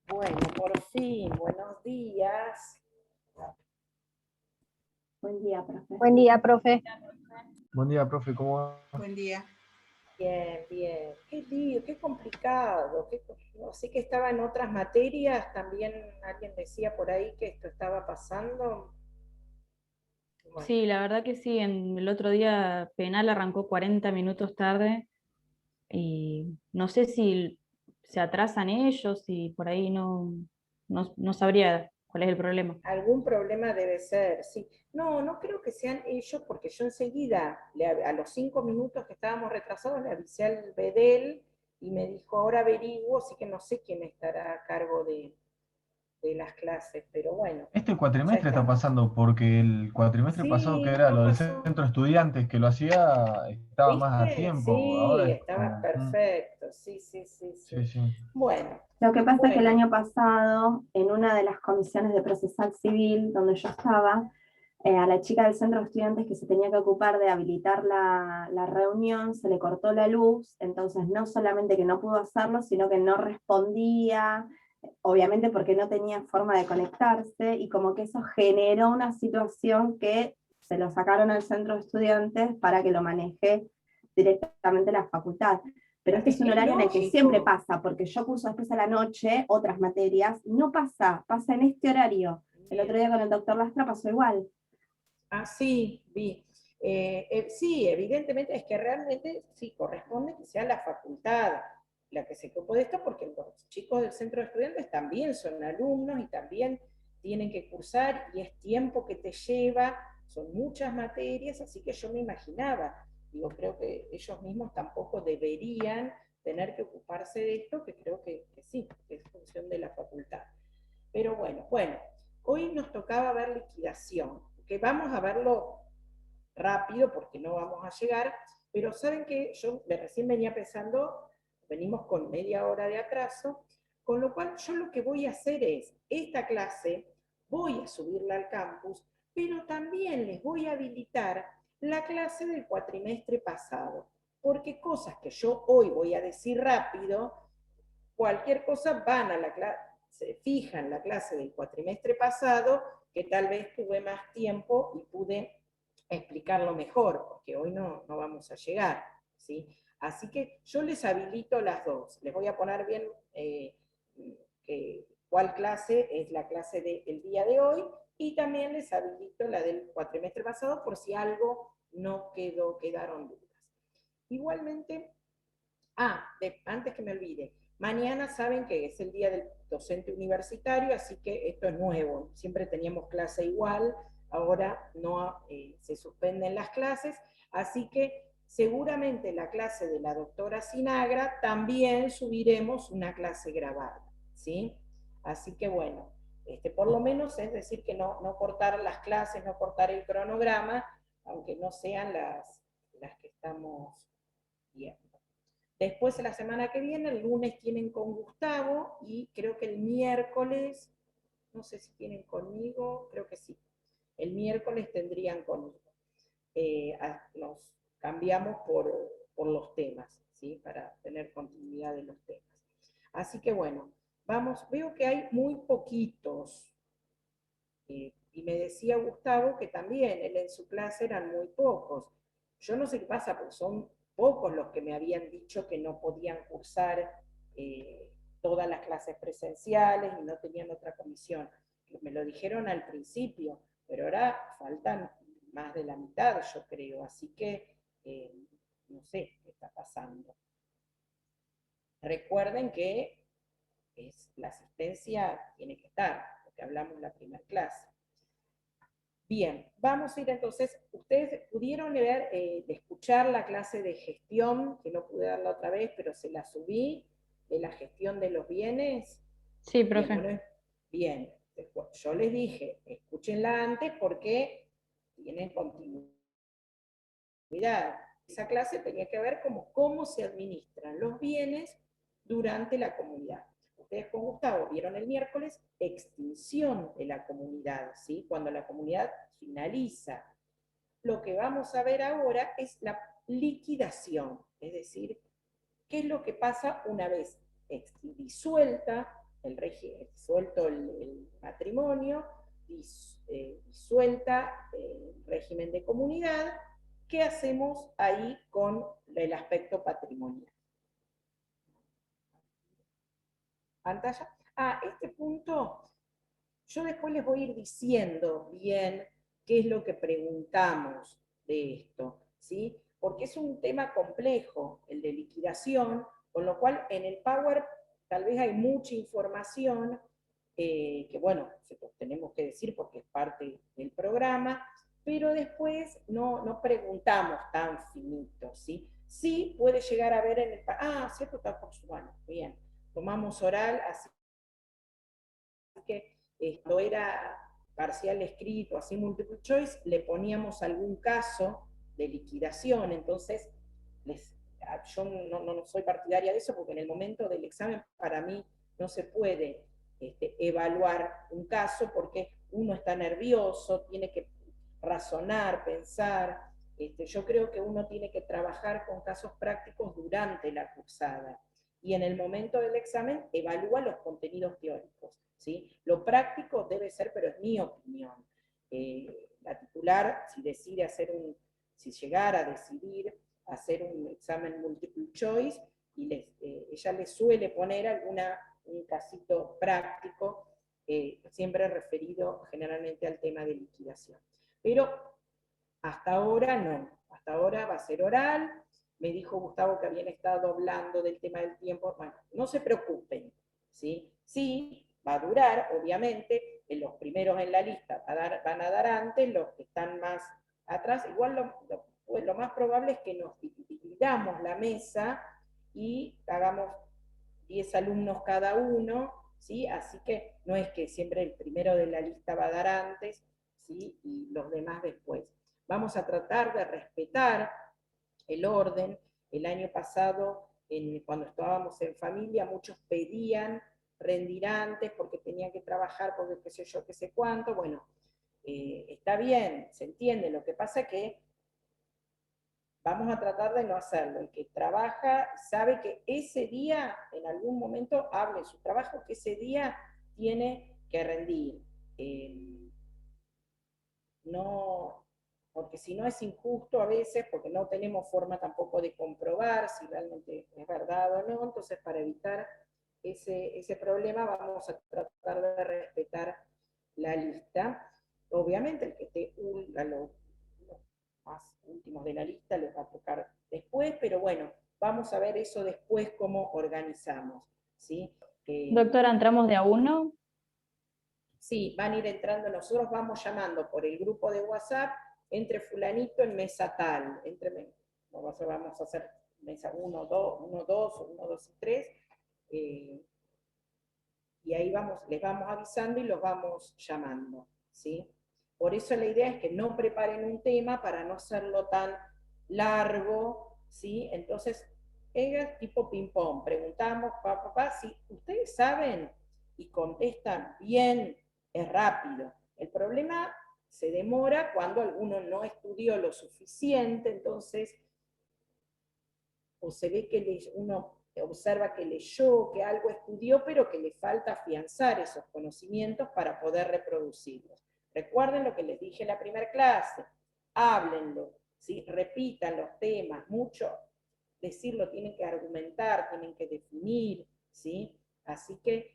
Bueno, por fin, buenos días. Buen día, profe. Buen día, profe. Buen día, profe, ¿cómo va? Buen día. Bien, bien. Qué lío, qué complicado. No sé que estaba en otras materias, también alguien decía por ahí que esto estaba pasando. Bueno, Sí, la verdad que sí, el otro día penal arrancó 40 minutos tarde y no sé si se atrasan ellos y por ahí no sabría cuál es el problema. algún problema debe ser, sí. No, no creo que sean ellos, porque yo enseguida, a los 5 minutos que estábamos retrasados, le avisé al Bedel y me dijo, ahora averiguo, así que no sé quién estará a cargo de las clases, pero bueno, Este ya cuatrimestre está estamos. pasando porque el cuatrimestre pasado, que Sí, era no lo del pasó. centro de estudiantes, que lo hacía, estaba más a ¿Viste? tiempo. Sí, Ahora es estaba como. perfecto. Sí, sí, sí, sí. Sí, sí. Bueno, Lo que pasa es que el bueno. año pasado, en una de las comisiones de procesal civil donde yo estaba, a la chica del centro de estudiantes que se tenía que ocupar de habilitar la reunión, se le cortó la luz, entonces no solamente que no pudo hacerlo, sino que no respondía, obviamente porque no tenía forma de conectarse, y como que eso generó una situación que se lo sacaron al centro de estudiantes para que lo maneje directamente la facultad. Pero este es un Es horario en el que siempre lógico. pasa, porque yo curso después a la noche otras materias, y no pasa, pasa en este horario. El otro Bien. día con el doctor Lastra pasó igual. Ah, sí, vi. Sí, evidentemente es que realmente sí corresponde que sea la facultad la que se ocupe de esto, porque los chicos del centro de estudiantes también son alumnos y también tienen que cursar y es tiempo que te lleva, son muchas materias, así que yo me imaginaba, digo, creo que ellos mismos tampoco deberían tener que ocuparse de esto, que creo que sí, que es función de la facultad. Pero bueno, hoy nos tocaba ver liquidación, que vamos a verlo rápido porque no vamos a llegar, pero saben que yo recién venía pensando, venimos con media hora de atraso, con lo cual yo lo que voy a hacer es, esta clase voy a subirla al campus, pero también les voy a habilitar la clase del cuatrimestre pasado, porque cosas que yo hoy voy a decir rápido, cualquier cosa van a la clase, se fijan la clase del cuatrimestre pasado, que tal vez tuve más tiempo y pude explicarlo mejor, porque hoy no vamos a llegar, ¿sí? Así que yo les habilito las dos. Les voy a poner bien cuál clase es la clase del día de hoy y también les habilito la del cuatrimestre pasado por si algo no quedaron dudas. Igualmente, antes que me olvide, mañana saben que es el día del docente universitario, así que esto es nuevo. Siempre teníamos clase igual, ahora no se suspenden las clases, así que seguramente la clase de la doctora Sinagra también subiremos una clase grabada, ¿sí? Así que bueno, por lo menos es decir que no cortar las clases, no cortar el cronograma, aunque no sean las que estamos viendo. Después, la semana que viene, el lunes tienen con Gustavo y creo que el miércoles, no sé si tienen conmigo, creo que sí. El miércoles tendrían conmigo. Nos cambiamos por los temas, ¿sí? Para tener continuidad de los temas. Así que bueno, vamos, veo que hay muy poquitos. Y me decía Gustavo que también él en su clase eran muy pocos. Yo no sé qué pasa, porque son pocos los que me habían dicho que no podían cursar todas las clases presenciales y no tenían otra comisión. Me lo dijeron al principio, pero ahora faltan más de la mitad, yo creo. Así que no sé qué está pasando. Recuerden que la asistencia tiene que estar, porque hablamos en la primera clase. Bien, vamos a ir entonces, ustedes pudieron ver, escuchar la clase de gestión, que no pude darla otra vez, pero se la subí, de la gestión de los bienes. Sí, Bien, profe. bueno, bien, yo les dije, escúchenla antes porque tienen continuidad. Esa clase tenía que ver cómo se administran los bienes durante la comunidad. Ustedes con Gustavo vieron el miércoles extinción de la comunidad, ¿sí? Cuando la comunidad finaliza. Lo que vamos a ver ahora es la liquidación, es decir, qué es lo que pasa una vez disuelta disuelto el matrimonio, disuelta el régimen de comunidad, ¿qué hacemos ahí con el aspecto patrimonial? Pantalla. Este punto, yo después les voy a ir diciendo bien qué es lo que preguntamos de esto, ¿sí? Porque es un tema complejo, el de liquidación, con lo cual en el Power tal vez hay mucha información, que bueno, tenemos que decir porque es parte del programa, pero después no preguntamos tan finito, ¿sí? Sí puede llegar a ver en el... cierto, está por su mano, bien. Tomamos oral, así que esto era parcial escrito, así multiple choice, le poníamos algún caso de liquidación, entonces yo no soy partidaria de eso porque en el momento del examen para mí no se puede evaluar un caso porque uno está nervioso, tiene que razonar, pensar. Yo creo que uno tiene que trabajar con casos prácticos durante la cursada y en el momento del examen evalúa los contenidos teóricos, ¿sí? Lo práctico debe ser, pero es mi opinión. La titular, si llegara a decidir hacer un examen multiple choice, y ella le suele poner un casito práctico, siempre referido generalmente al tema de liquidación. Pero hasta ahora no, hasta ahora va a ser oral. Me dijo Gustavo que habían estado hablando del tema del tiempo. Bueno, no se preocupen, ¿sí? Sí, va a durar, obviamente, los primeros en la lista van a dar antes, los que están más atrás. Igual lo más probable es que nos dividamos la mesa y hagamos 10 alumnos cada uno, ¿sí? Así que no es que siempre el primero de la lista va a dar antes, ¿sí? Y los demás después. Vamos a tratar de respetar el orden. El año pasado, cuando estábamos en familia, muchos pedían rendir antes porque tenían que trabajar, porque qué sé yo, qué sé cuánto. Bueno, está bien, se entiende. Lo que pasa es que vamos a tratar de no hacerlo. El que trabaja sabe que ese día, en algún momento, hable su trabajo, que ese día tiene que rendir. No, porque si no es injusto a veces, porque no tenemos forma tampoco de comprobar si realmente es verdad o no, entonces para evitar ese problema vamos a tratar de respetar la lista. Obviamente el que esté los más últimos de la lista les va a tocar después, pero bueno, vamos a ver eso después cómo organizamos, ¿sí? Doctora, ¿entramos de a uno? Sí, van a ir entrando, nosotros vamos llamando por el grupo de WhatsApp, entre fulanito en mesa tal, vamos a hacer mesa 1, 2, 1, 2, 1, 2 y 3, y ahí les vamos avisando y los vamos llamando, ¿sí? Por eso la idea es que no preparen un tema para no hacerlo tan largo, ¿sí? Entonces, es tipo ping-pong, preguntamos, si ustedes saben y contestan bien, es rápido. El problema se demora cuando alguno no estudió lo suficiente, entonces, o se ve que uno observa que leyó, que algo estudió, pero que le falta afianzar esos conocimientos para poder reproducirlos. Recuerden lo que les dije en la primera clase, háblenlo, ¿sí? Repitan los temas, mucho decirlo, tienen que argumentar, tienen que definir, ¿sí? Así que,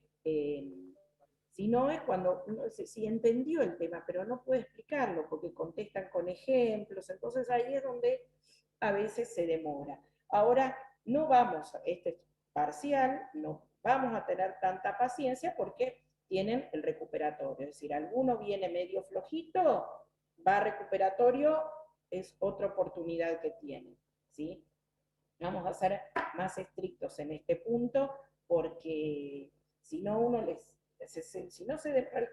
si no es cuando uno sí entendió el tema, pero no puede explicarlo, porque contestan con ejemplos, entonces ahí es donde a veces se demora. Ahora, no vamos, este parcial, no vamos a tener tanta paciencia porque tienen el recuperatorio, es decir, alguno viene medio flojito, va a recuperatorio, es otra oportunidad que tienen, ¿sí? Vamos a ser más estrictos en este punto porque si no uno si no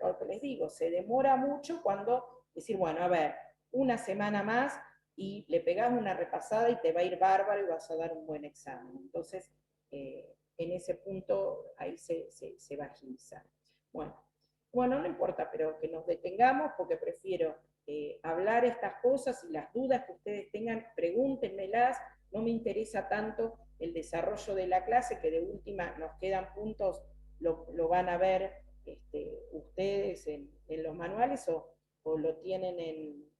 lo que les digo, se demora mucho cuando decir, bueno, a ver, una semana más y le pegás una repasada y te va a ir bárbaro y vas a dar un buen examen. Entonces, en ese punto ahí se va a agilizar. Bueno, no importa, pero que nos detengamos porque prefiero hablar estas cosas y las dudas que ustedes tengan, pregúntenmelas. No me interesa tanto el desarrollo de la clase, que de última nos quedan puntos lo van a ver ustedes en los manuales o lo tienen en,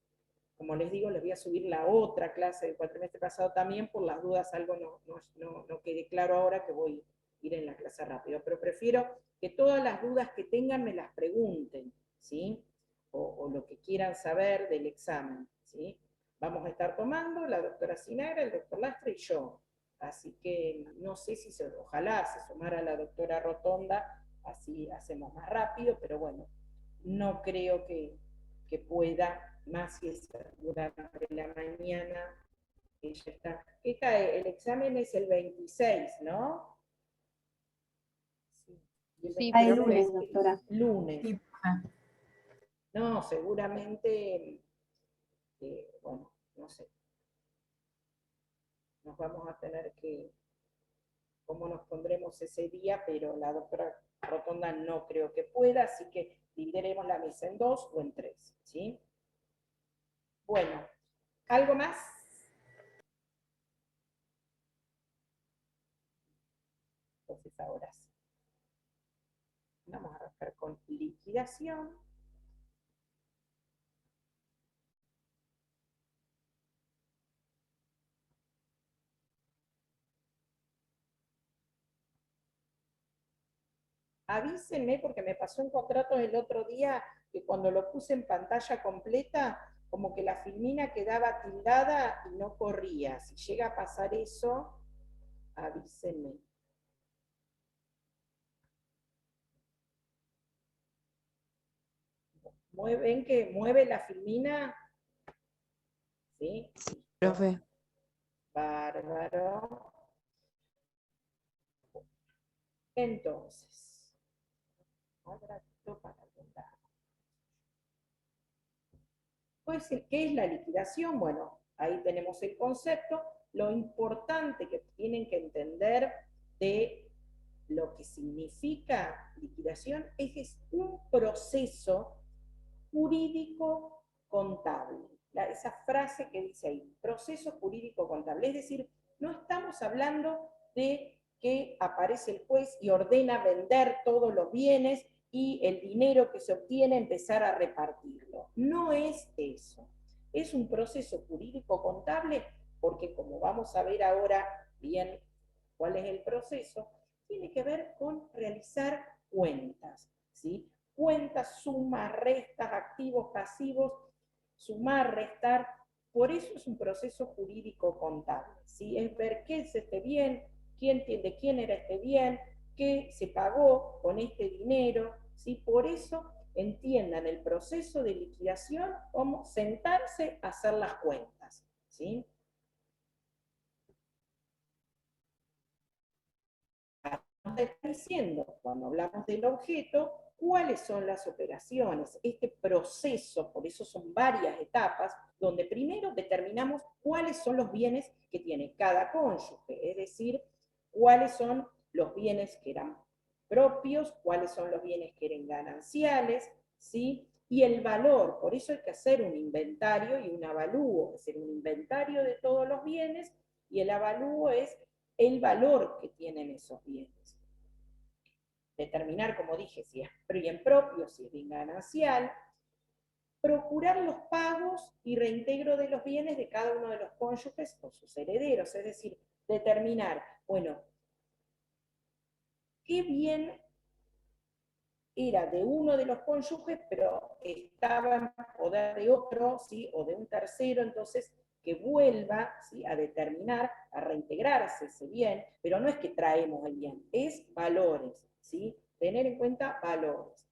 como les digo, les voy a subir la otra clase del cuatrimestre pasado también, por las dudas algo no quede claro ahora que voy a ir en la clase rápido, pero prefiero que todas las dudas que tengan me las pregunten, ¿sí? O lo que quieran saber del examen, ¿sí? Vamos a estar tomando la doctora Sinagra, el doctor Lastra y yo, así que no sé si ojalá se sumara la doctora Rotonda, así hacemos más rápido, pero bueno, no creo que pueda, más si es durante la mañana, ella está. ¿Qué cae? El examen es el 26, ¿no? Sí. Sí, el lunes, doctora. Lunes. Sí. No, seguramente, bueno, no sé. Nos vamos a tener que, cómo nos pondremos ese día, pero la doctora Rotonda no creo que pueda, así que dividiremos la mesa en 2 o en 3, ¿sí? Bueno, ¿algo más? Entonces ahora sí. Vamos a arrancar con liquidación. Avísenme porque me pasó en contratos el otro día que cuando lo puse en pantalla completa, como que la filmina quedaba tildada y no corría. Si llega a pasar eso, avísenme. ¿Ven que mueve la filmina? ¿Sí? Profe. Bárbaro. Entonces, ahora para contar. Pues, ¿qué es la liquidación? Bueno, ahí tenemos el concepto. Lo importante que tienen que entender de lo que significa liquidación es que es un proceso jurídico contable. Esa frase que dice ahí, proceso jurídico contable. Es decir, no estamos hablando de que aparece el juez y ordena vender todos los bienes y el dinero que se obtiene empezar a repartirlo. No es eso. Es un proceso jurídico contable porque, como vamos a ver ahora bien cuál es el proceso, tiene que ver con realizar cuentas, ¿sí? Cuentas, sumas, restas, activos, pasivos, sumar, restar. Por eso es un proceso jurídico contable, ¿sí? Es ver qué es este bien, de quién era este bien, qué se pagó con este dinero, ¿sí? Por eso entiendan el proceso de liquidación como sentarse a hacer las cuentas, ¿sí? Nos está diciendo, cuando hablamos del objeto, cuáles son las operaciones, este proceso, por eso son varias etapas, donde primero determinamos cuáles son los bienes que tiene cada cónyuge, es decir, cuáles son los bienes que eran propios, cuáles son los bienes que eran gananciales, ¿sí? Y el valor, por eso hay que hacer un inventario y un avalúo, es decir, un inventario de todos los bienes, y el avalúo es el valor que tienen esos bienes. Determinar, como dije, si es bien propio, si es bien ganancial, procurar los pagos y reintegro de los bienes de cada uno de los cónyuges o sus herederos, es decir, determinar, bueno, qué bien era de uno de los cónyuges, pero estaba en poder de otro, ¿sí? O de un tercero, entonces que vuelva, ¿sí? A determinar, a reintegrarse ese bien, pero no es que traemos el bien, es valores, ¿sí? Tener en cuenta valores.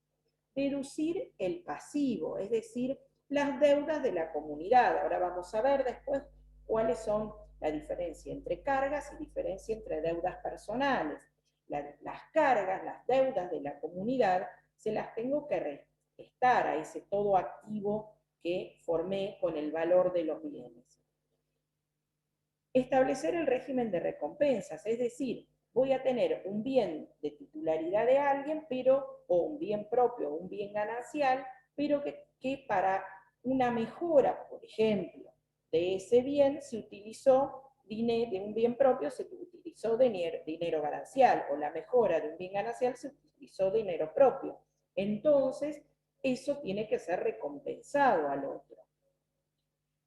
Deducir el pasivo, es decir, las deudas de la comunidad. Ahora vamos a ver después cuáles son la diferencia entre cargas y diferencia entre deudas personales. Las cargas, las deudas de la comunidad, se las tengo que restar a ese todo activo que formé con el valor de los bienes. Establecer el régimen de recompensas, es decir, voy a tener un bien de titularidad de alguien, pero, o un bien propio, o un bien ganancial, pero que para una mejora, por ejemplo, de ese bien se utilizó dinero, de un bien propio se utilizó dinero ganancial, o la mejora de un bien ganancial se utilizó dinero propio. Entonces, eso tiene que ser recompensado al otro.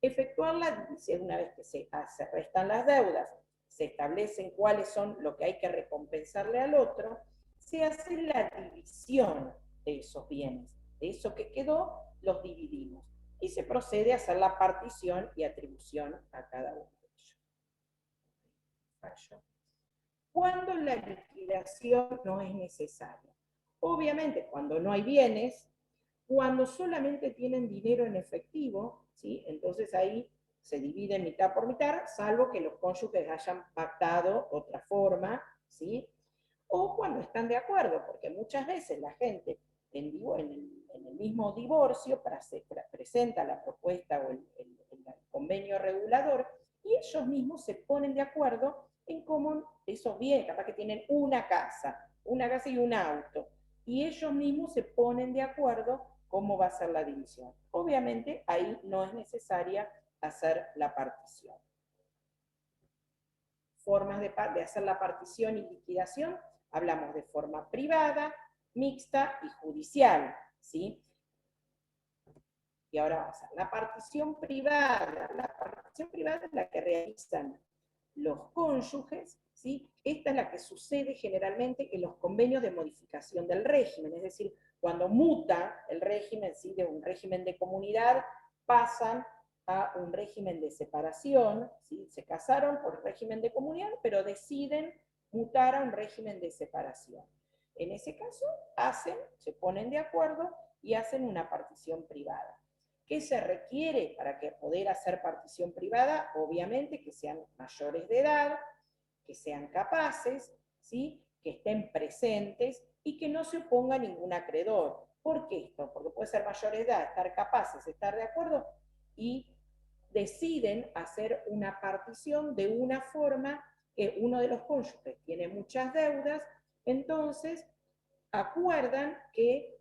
Efectuar la división, una vez que se restan las deudas, se establecen cuáles son lo que hay que recompensarle al otro, se hace la división de esos bienes. De eso que quedó, los dividimos. Y se procede a hacer la partición y atribución a cada uno de ellos. Cuando la liquidación no es necesaria. Obviamente, cuando no hay bienes, cuando solamente tienen dinero en efectivo, ¿sí? Entonces ahí se divide mitad por mitad, salvo que los cónyuges hayan pactado otra forma, ¿sí? O cuando están de acuerdo, porque muchas veces la gente en el mismo divorcio presenta la propuesta o el convenio regulador y ellos mismos se ponen de acuerdo en cómo esos bienes, capaz que tienen una casa y un auto, y ellos mismos se ponen de acuerdo cómo va a ser la división. Obviamente ahí no es necesaria hacer la partición. Formas de hacer la partición y liquidación, hablamos de forma privada, mixta y judicial, ¿sí? Y ahora vamos a hacer la partición privada. La partición privada es la que realizan los cónyuges, ¿sí? Esta es la que sucede generalmente en los convenios de modificación del régimen, es decir, cuando muta el régimen, ¿sí? De un régimen de comunidad, pasan a un régimen de separación, ¿sí? Se casaron por régimen de comunidad, pero deciden mutar a un régimen de separación. En ese caso, se ponen de acuerdo y hacen una partición privada. ¿Qué se requiere para poder hacer partición privada? Obviamente que sean mayores de edad, que sean capaces, ¿sí? Que estén presentes y que no se oponga a ningún acreedor. ¿Por qué esto? Porque puede ser mayores de edad, estar capaces, estar de acuerdo y deciden hacer una partición de una forma que uno de los cónyuges tiene muchas deudas, entonces acuerdan que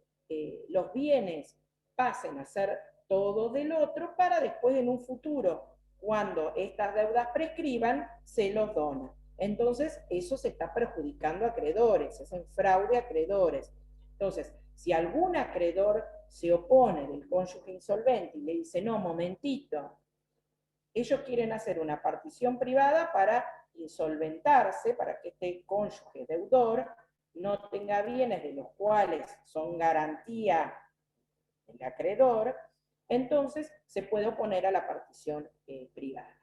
los bienes pasen a ser todo del otro para después en un futuro, cuando estas deudas prescriban, se los dona. Entonces eso se está perjudicando a acreedores, es un fraude a acreedores. Entonces, si algún acreedor se opone del cónyuge insolvente y le dice, no, momentito, ellos quieren hacer una partición privada para insolventarse, para que este cónyuge deudor no tenga bienes de los cuales son garantía del acreedor, entonces se puede oponer a la partición privada.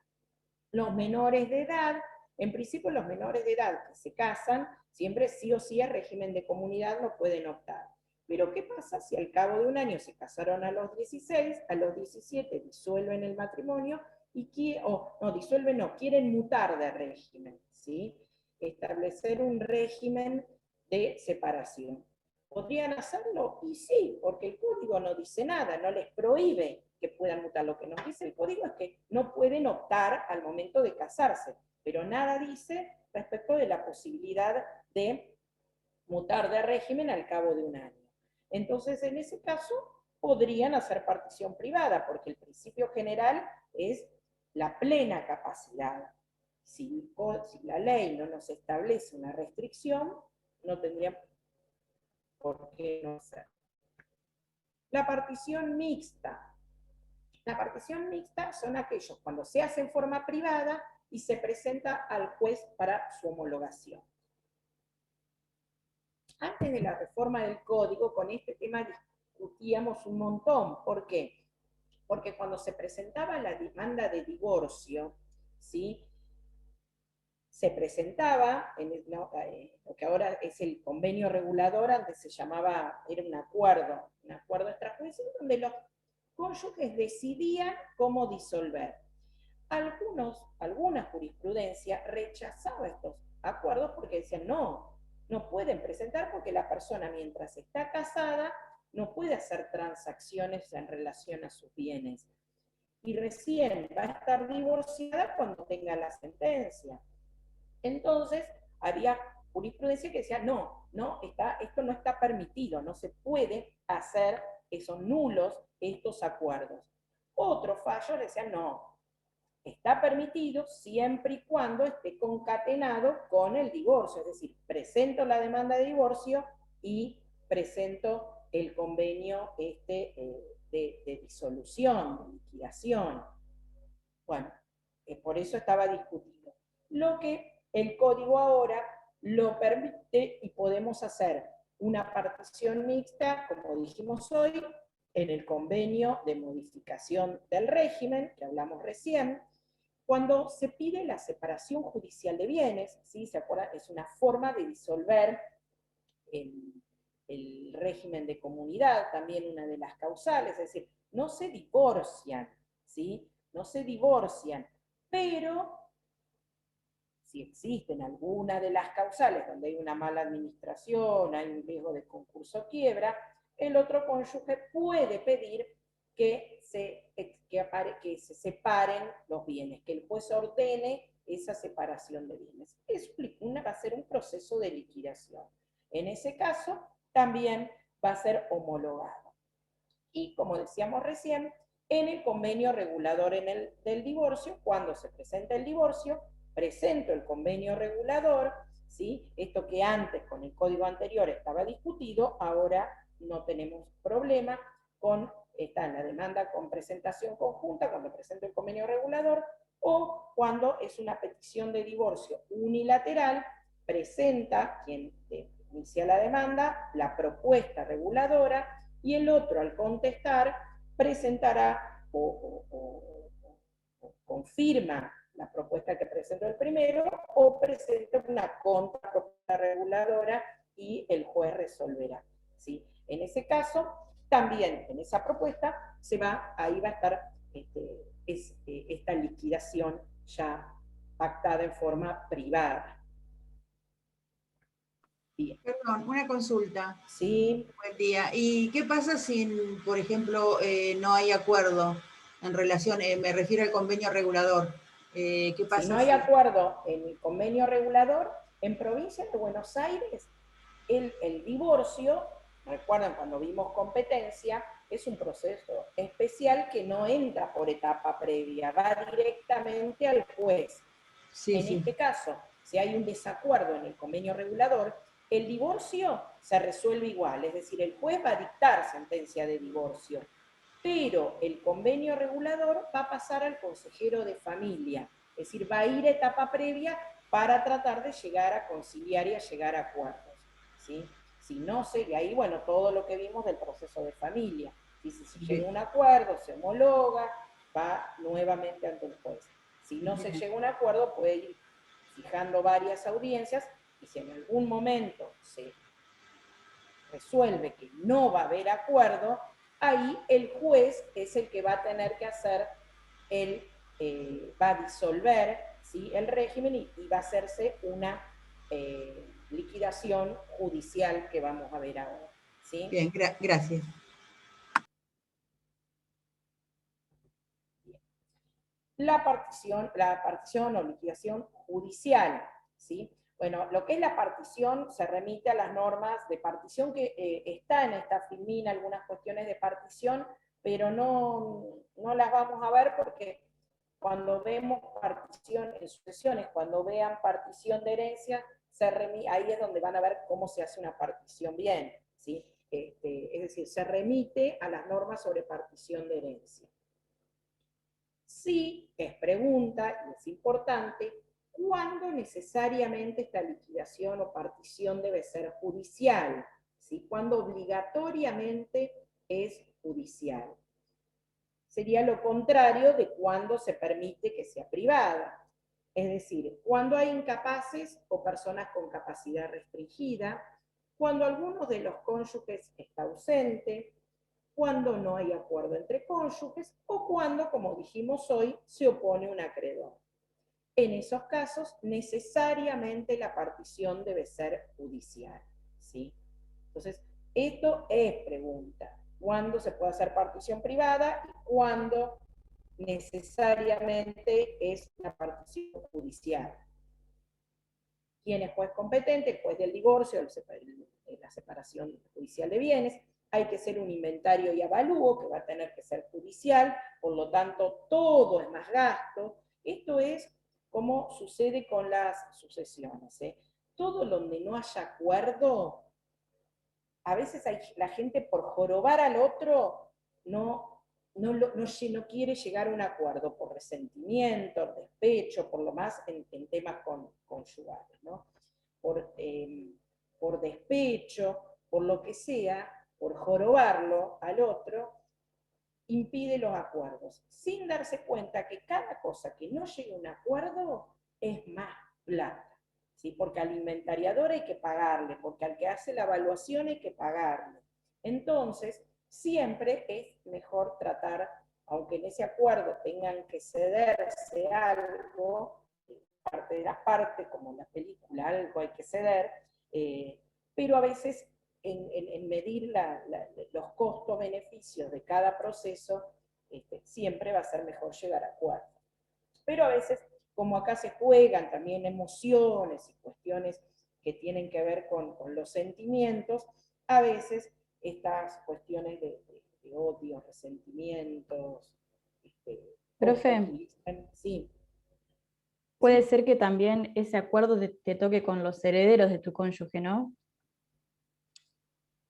Los menores de edad, en principio los menores de edad que se casan, siempre sí o sí a régimen de comunidad no pueden optar. Pero ¿qué pasa si al cabo de un año se casaron a los 16, a los 17 disuelven el matrimonio y quieren mutar de régimen, ¿sí? Establecer un régimen de separación. ¿Podrían hacerlo? Y sí, porque el código no dice nada, no les prohíbe que puedan mutar. Lo que nos dice el código es que no pueden optar al momento de casarse, pero nada dice respecto de la posibilidad de mutar de régimen al cabo de un año. Entonces, en ese caso, podrían hacer partición privada, porque el principio general es la plena capacidad. Si la ley no nos establece una restricción, no tendría por qué no hacer. La partición mixta. La partición mixta son aquellos cuando se hace en forma privada y se presenta al juez para su homologación. Antes de la reforma del código, con este tema discutíamos un montón. ¿Por qué? Porque cuando se presentaba la demanda de divorcio, ¿sí? Se presentaba lo que ahora es el convenio regulador, antes se llamaba, era un acuerdo extrajudicial, donde los cónyuges decidían cómo disolver. Alguna jurisprudencia rechazaba estos acuerdos porque decían, no pueden presentar porque la persona mientras está casada no puede hacer transacciones en relación a sus bienes. Y recién va a estar divorciada cuando tenga la sentencia. Entonces, había jurisprudencia que decía, esto no está permitido, no se puede hacer, que son nulos estos acuerdos. Otros fallos decían, no, está permitido siempre y cuando esté concatenado con el divorcio, es decir, presento la demanda de divorcio y presento el convenio de disolución, de liquidación. Bueno, por eso estaba discutido. Lo que el código ahora lo permite y podemos hacer una partición mixta, como dijimos hoy, en el convenio de modificación del régimen, que hablamos recién, cuando se pide la separación judicial de bienes, ¿sí? ¿Se acuerdan? Es una forma de disolver el régimen de comunidad, también una de las causales, es decir, no se divorcian, ¿sí? No se divorcian, pero si existen alguna de las causales donde hay una mala administración, hay un riesgo de concurso o quiebra, el otro cónyuge puede pedir que se separen los bienes, que el juez ordene esa separación de bienes. Va a ser un proceso de liquidación. En ese caso, también va a ser homologado. Y como decíamos recién, en el convenio regulador del divorcio, cuando se presenta el divorcio, presento el convenio regulador, ¿sí? Esto que antes con el código anterior estaba discutido, ahora no tenemos problema está en la demanda con presentación conjunta, cuando presento el convenio regulador, o cuando es una petición de divorcio unilateral, presenta quien inicia la demanda la propuesta reguladora, y el otro al contestar presentará o confirma la propuesta que presentó el primero o presenta una contrapropuesta reguladora y el juez resolverá, ¿sí? En ese caso, también en esa propuesta ahí va a estar esta liquidación ya pactada en forma privada. Bien. Perdón, una consulta. Sí. Buen día. ¿Y qué pasa si, por ejemplo, no hay acuerdo en relación, me refiero al convenio regulador? ¿Qué pasa si no hay acuerdo en el convenio regulador, en provincia de Buenos Aires, el divorcio, recuerdan cuando vimos competencia, es un proceso especial que no entra por etapa previa, va directamente al juez. Sí, en este caso, si hay un desacuerdo en el convenio regulador, el divorcio se resuelve igual, es decir, el juez va a dictar sentencia de divorcio, pero el convenio regulador va a pasar al consejero de familia, es decir, va a ir a etapa previa para tratar de llegar a conciliar y a llegar a acuerdos, ¿sí? Si no se, y ahí, bueno, todo lo que vimos del proceso de familia, si se llega a un acuerdo, se homologa, va nuevamente ante el juez. Si no se llega a un acuerdo, puede ir fijando varias audiencias, y si en algún momento se resuelve que no va a haber acuerdo, ahí el juez es el que va a tener que hacer, va a disolver, ¿sí?, el régimen y va a hacerse una liquidación judicial que vamos a ver ahora, ¿sí? Bien, gracias. La partición o liquidación judicial, ¿sí? Bueno, lo que es la partición se remite a las normas de partición que está en esta filmina, algunas cuestiones de partición, pero no las vamos a ver porque cuando vemos partición en sucesiones, cuando vean partición de herencia, ahí es donde van a ver cómo se hace una partición bien, ¿sí? Es decir, se remite a las normas sobre partición de herencia. Sí, es pregunta y es importante, ¿cuándo necesariamente esta liquidación o partición debe ser judicial? ¿Sí? ¿Cuándo obligatoriamente es judicial? Sería lo contrario de cuando se permite que sea privada. Es decir, cuando hay incapaces o personas con capacidad restringida, cuando alguno de los cónyuges está ausente, cuando no hay acuerdo entre cónyuges o cuando, como dijimos hoy, se opone un acreedor. En esos casos, necesariamente la partición debe ser judicial, ¿sí? Entonces, esto es pregunta. ¿Cuándo se puede hacer partición privada y cuándo necesariamente es una partición judicial? ¿Quién es juez competente? El juez del divorcio, la separación judicial de bienes. Hay que hacer un inventario y avalúo, que va a tener que ser judicial, por lo tanto, todo es más gasto. Esto es como sucede con las sucesiones, ¿eh? Todo donde no haya acuerdo a veces la gente por jorobar al otro no quiere llegar a un acuerdo por resentimiento, despecho, por lo más en temas conyugales, ¿no? Por despecho, por lo que sea, por jorobarlo al otro, impide los acuerdos, sin darse cuenta que cada cosa que no llegue a un acuerdo es más plata, ¿sí? Porque al inventariador hay que pagarle, porque al que hace la evaluación hay que pagarle. Entonces, siempre es mejor tratar, aunque en ese acuerdo tengan que cederse algo, parte de las partes, como en la película, algo hay que ceder, pero a veces en medir los costos-beneficios de cada proceso, siempre va a ser mejor llegar a acuerdos. Pero a veces, como acá se juegan también emociones y cuestiones que tienen que ver con los sentimientos, a veces estas cuestiones de odio, resentimientos, Profe, sí. puede ser que también ese acuerdo te toque con los herederos de tu cónyuge, ¿no?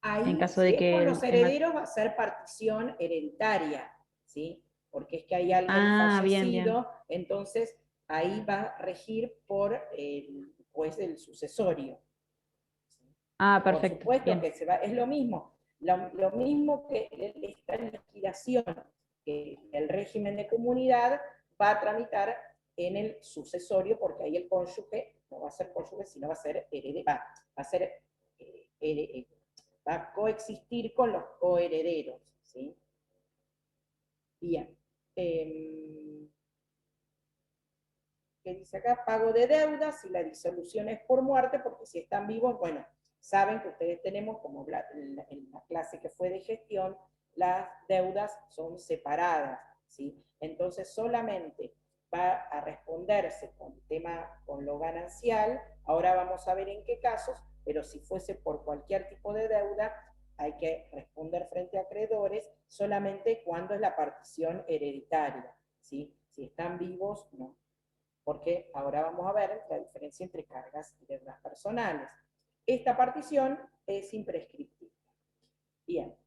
Ahí, En caso si de es con que los herederos, va a ser partición hereditaria, ¿sí? Porque es que hay alguien bien, bien. fallecido, entonces ahí va a regir por el juez del sucesorio. Por Perfecto. supuesto Bien. que es lo mismo. Lo mismo que esta liquidación, que el régimen de comunidad va a tramitar en el sucesorio, porque ahí el cónyuge no va a ser cónyuge, sino va a ser heredero, va a ser va a coexistir con los coherederos, ¿sí? Bien. ¿Qué dice acá? Pago de deudas, y la disolución es por muerte, porque si están vivos, bueno, saben que ustedes tenemos, como en la clase que fue de gestión, las deudas son separadas, ¿sí? Entonces solamente va a responderse con lo ganancial. Ahora vamos a ver en qué casos, pero si fuese por cualquier tipo de deuda, hay que responder frente a acreedores solamente cuando es la partición hereditaria, ¿sí? Si están vivos, no. Porque ahora vamos a ver la diferencia entre cargas y deudas personales. Esta partición es imprescriptible. Bien.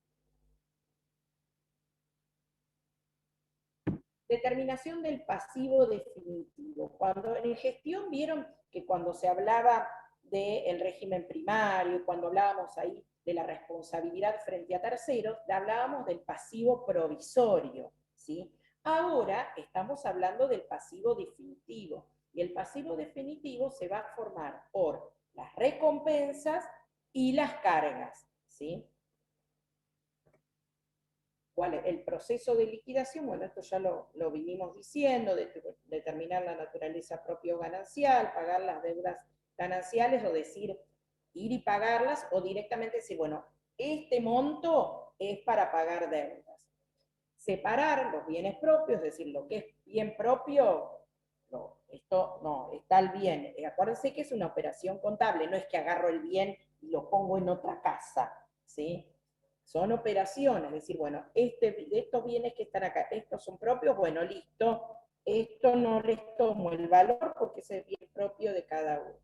Determinación del pasivo definitivo. Cuando en gestión vieron que cuando se hablaba del régimen primario, cuando hablábamos ahí de la responsabilidad frente a terceros, hablábamos del pasivo provisorio, ¿sí? Ahora estamos hablando del pasivo definitivo, y el pasivo definitivo se va a formar por las recompensas y las cargas, ¿sí? ¿Cuál es el proceso de liquidación? Bueno, esto ya lo vinimos diciendo, determinar la naturaleza propio ganancial, pagar las deudas gananciales, o decir, ir y pagarlas, o directamente decir, bueno, este monto es para pagar deudas. Separar los bienes propios, es decir, lo que es bien propio, no, esto no, está el bien. Acuérdense que es una operación contable, no es que agarro el bien y lo pongo en otra casa, ¿sí? Son operaciones, es decir, bueno, de estos bienes que están acá, estos son propios, bueno, listo, esto no les tomo el valor porque es el bien propio de cada uno.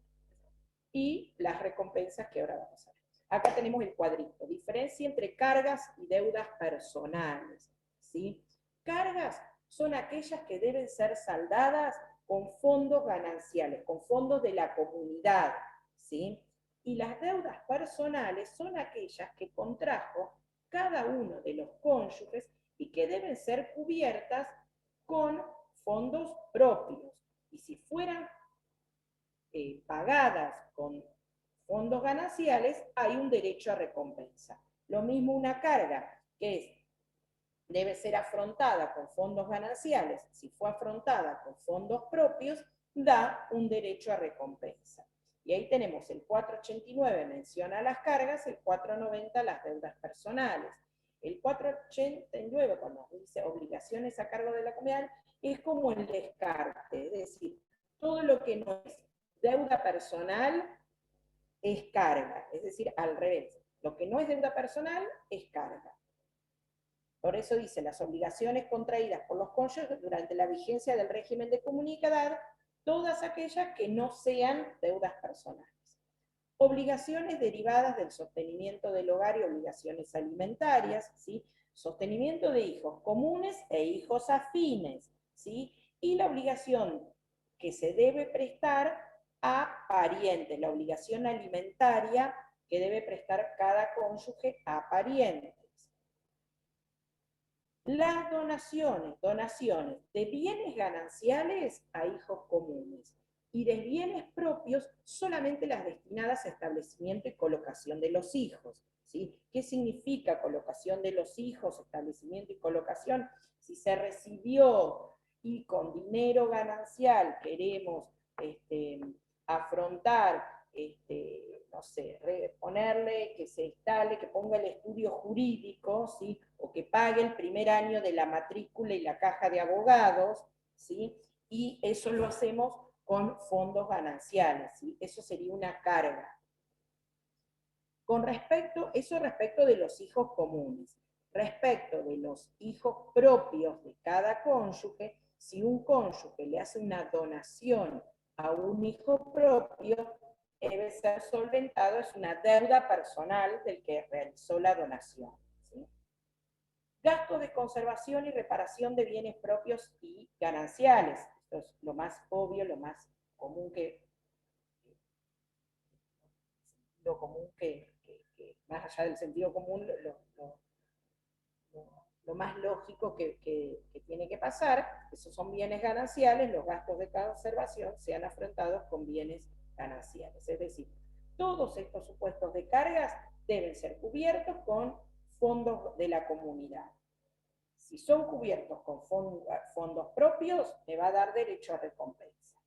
Y las recompensas que ahora vamos a ver. Acá tenemos el cuadrito, diferencia entre cargas y deudas personales, ¿sí? Cargas son aquellas que deben ser saldadas con fondos gananciales, con fondos de la comunidad, ¿sí? Y las deudas personales son aquellas que contrajo cada uno de los cónyuges y que deben ser cubiertas con fondos propios. Y si fueran pagadas con fondos gananciales, hay un derecho a recompensa. Lo mismo una carga, que debe ser afrontada con fondos gananciales, si fue afrontada con fondos propios, da un derecho a recompensa. Y ahí tenemos el 489 menciona las cargas, el 490 las deudas personales. El 489, cuando dice obligaciones a cargo de la comunidad, es como el descarte, es decir, todo lo que no es deuda personal es carga, es decir, al revés. Lo que no es deuda personal es carga. Por eso dice, las obligaciones contraídas por los cónyuges durante la vigencia del régimen de comunidad, todas aquellas que no sean deudas personales. Obligaciones derivadas del sostenimiento del hogar y obligaciones alimentarias, ¿sí? Sostenimiento de hijos comunes e hijos afines, ¿sí? Y la obligación que se debe prestar a parientes, la obligación alimentaria que debe prestar cada cónyuge a parientes. Las donaciones de bienes gananciales a hijos comunes y de bienes propios solamente las destinadas a establecimiento y colocación de los hijos. ¿Sí? ¿Qué significa colocación de los hijos, establecimiento y colocación? Si se recibió y con dinero ganancial queremos afrontar, no sé, ponerle que se instale, que ponga el estudio jurídico, ¿sí? O que pague el primer año de la matrícula y la caja de abogados, ¿sí? Y eso lo hacemos con fondos gananciales, ¿sí? Eso sería una carga. Eso respecto de los hijos comunes. Respecto de los hijos propios de cada cónyuge, si un cónyuge le hace una donación a un hijo propio, debe ser solventado, es una deuda personal del que realizó la donación. ¿Sí? Gastos de conservación y reparación de bienes propios y gananciales. Esto es lo más obvio, lo más común más allá del sentido común, lo más lógico que tiene que pasar. Esos son bienes gananciales, los gastos de conservación sean afrontados con bienes gananciales. Es decir, todos estos supuestos de cargas deben ser cubiertos con fondos de la comunidad. Si son cubiertos con fondos propios, me va a dar derecho a recompensa.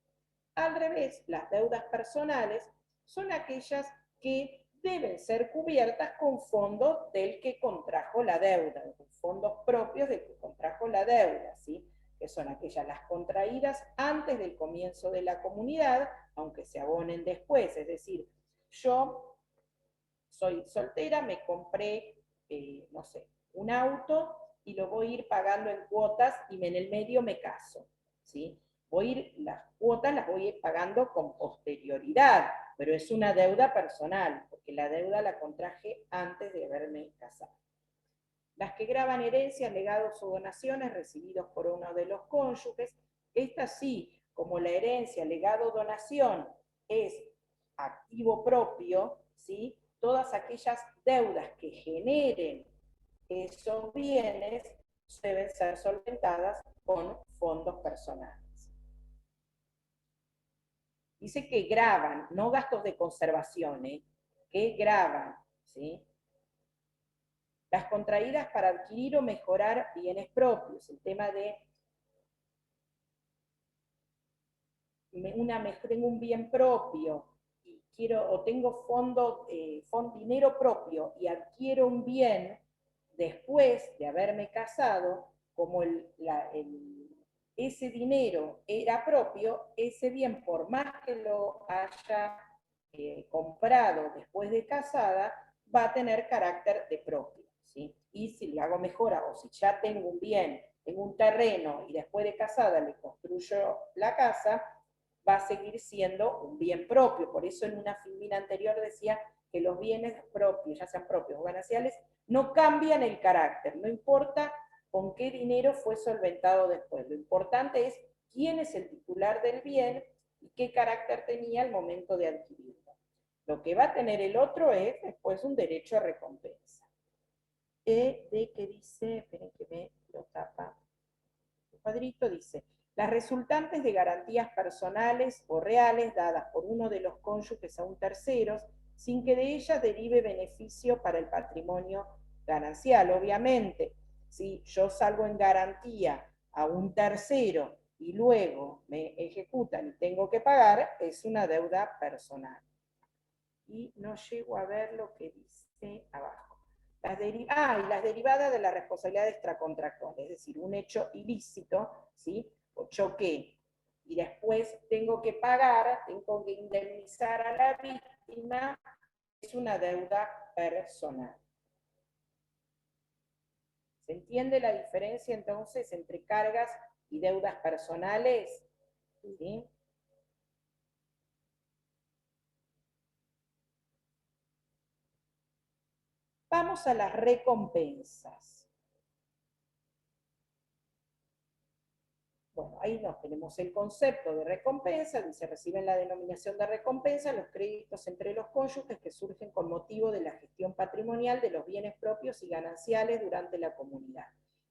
Al revés, las deudas personales son aquellas que deben ser cubiertas con fondos del que contrajo la deuda, con fondos propios del que contrajo la deuda, ¿sí? Que son aquellas las contraídas antes del comienzo de la comunidad, aunque se abonen después. Es decir, yo soy soltera, me compré, no sé, un auto y lo voy a ir pagando en cuotas y en el medio me caso, ¿sí? Las cuotas las voy a ir pagando con posterioridad, pero es una deuda personal, porque la deuda la contraje antes de haberme casado. Las que graban herencias, legados o donaciones recibidos por uno de los cónyuges, estas sí, como la herencia, legado o donación es activo propio, ¿sí? Todas aquellas deudas que generen esos bienes deben ser solventadas con fondos personales. Dice que graban, no gastos de conservación, que graban, ¿sí? Las contraídas para adquirir o mejorar bienes propios, el tema de tengo un bien propio y tengo dinero propio y adquiero un bien después de haberme casado, como ese dinero era propio, ese bien, por más que lo haya comprado después de casada, va a tener carácter de propio, ¿sí? Y si le hago mejora, o si ya tengo un bien, tengo un terreno y después de casada le construyo la casa, va a seguir siendo un bien propio. Por eso en una filmina anterior decía que los bienes propios, ya sean propios o gananciales, no cambian el carácter, no importa con qué dinero fue solventado después. Lo importante es quién es el titular del bien y qué carácter tenía al momento de adquirirlo. Lo que va a tener el otro es después un derecho a recompensa. De que dice, esperen que me lo tapa el cuadrito, dice, las resultantes de garantías personales o reales dadas por uno de los cónyuges a un tercero, sin que de ellas derive beneficio para el patrimonio ganancial. Obviamente, si yo salgo en garantía a un tercero y luego me ejecutan y tengo que pagar, es una deuda personal. Y no llego a ver lo que dice abajo. Y las derivadas de la responsabilidad extracontractual, es decir, un hecho ilícito, ¿sí? O choqué, y después tengo que pagar, tengo que indemnizar a la víctima, es una deuda personal. ¿Se entiende la diferencia entonces entre cargas y deudas personales? ¿Sí? Vamos a las recompensas. Bueno, ahí nos tenemos el concepto de recompensa, dice, reciben la denominación de recompensa los créditos entre los cónyuges que surgen con motivo de la gestión patrimonial de los bienes propios y gananciales durante la comunidad,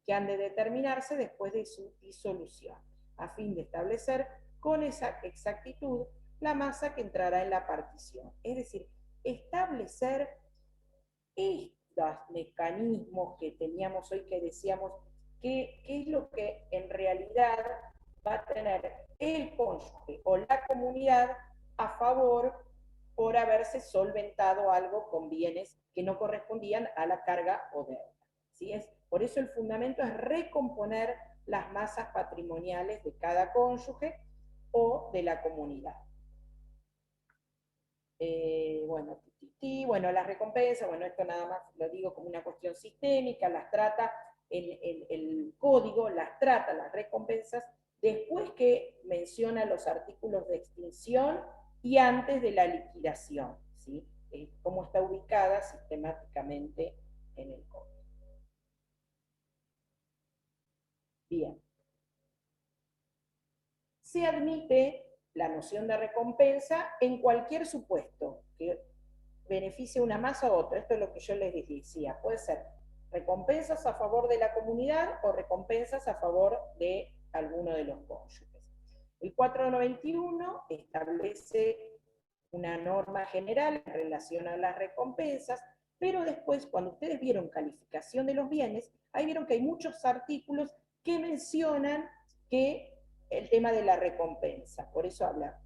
que han de determinarse después de su disolución, a fin de establecer con esa exactitud la masa que entrará en la partición. Es decir, establecer estos mecanismos que teníamos hoy, que decíamos, qué es lo que en realidad va a tener el cónyuge o la comunidad a favor por haberse solventado algo con bienes que no correspondían a la carga o deuda. ¿Sí? Por eso el fundamento es recomponer las masas patrimoniales de cada cónyuge o de la comunidad. Bueno, las recompensas, bueno, esto nada más lo digo como una cuestión sistémica, las trata el código, las trata las recompensas después que menciona los artículos de extinción y antes de la liquidación, ¿sí? Cómo está ubicada sistemáticamente en el código. Bien. Se admite la noción de recompensa en cualquier supuesto que beneficie una masa o otra. Esto es lo que yo les decía. Puede ser recompensas a favor de la comunidad o recompensas a favor de alguno de los cónyuges. El 491 establece una norma general en relación a las recompensas, pero después, cuando ustedes vieron calificación de los bienes, ahí vieron que hay muchos artículos que mencionan que el tema de la recompensa. Por eso habla,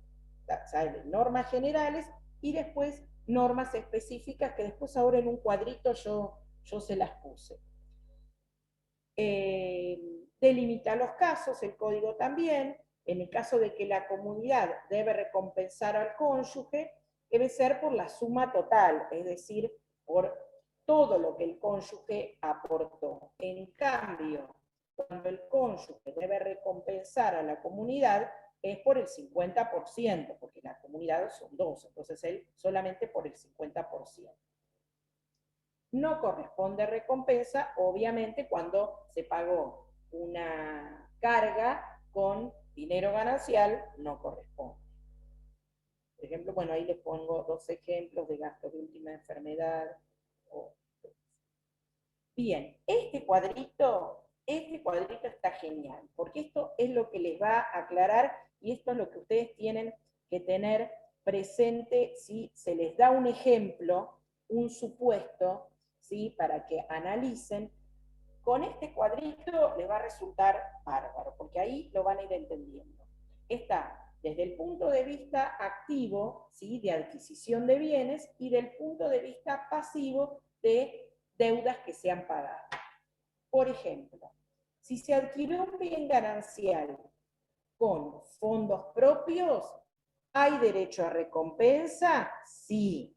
¿sabe? Normas generales y después normas específicas que después ahora en un cuadrito yo se las puse. Delimita los casos, el código también. En el caso de que la comunidad debe recompensar al cónyuge, debe ser por la suma total, es decir, por todo lo que el cónyuge aportó. En cambio, cuando el cónyuge debe recompensar a la comunidad, es por el 50%, porque la comunidad son dos, entonces él solamente por el 50%. No corresponde recompensa, obviamente, cuando se pagó una carga con dinero ganancial, no corresponde. Por ejemplo, bueno, ahí les pongo 2 ejemplos de gastos de última enfermedad. Bien, este cuadrito está genial, porque esto es lo que les va a aclarar y esto es lo que ustedes tienen que tener presente si se les da un ejemplo, un supuesto, ¿sí? Para que analicen. Con este cuadrito les va a resultar bárbaro, porque ahí lo van a ir entendiendo. Está desde el punto de vista activo, ¿sí? De adquisición de bienes, y del punto de vista pasivo de deudas que se han pagado. Por ejemplo, si se adquirió un bien ganancial con fondos propios, ¿hay derecho a recompensa? Sí.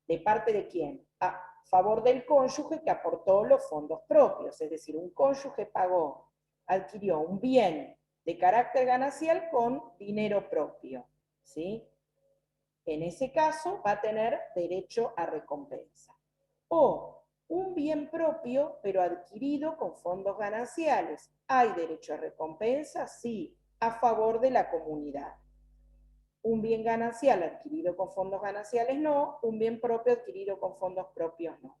¿De parte de quién? A favor del cónyuge que aportó los fondos propios, es decir, un cónyuge adquirió un bien de carácter ganancial con dinero propio, ¿sí? En ese caso va a tener derecho a recompensa. O un bien propio, pero adquirido con fondos gananciales. ¿Hay derecho a recompensa? Sí, a favor de la comunidad. Un bien ganancial adquirido con fondos gananciales no, un bien propio adquirido con fondos propios no.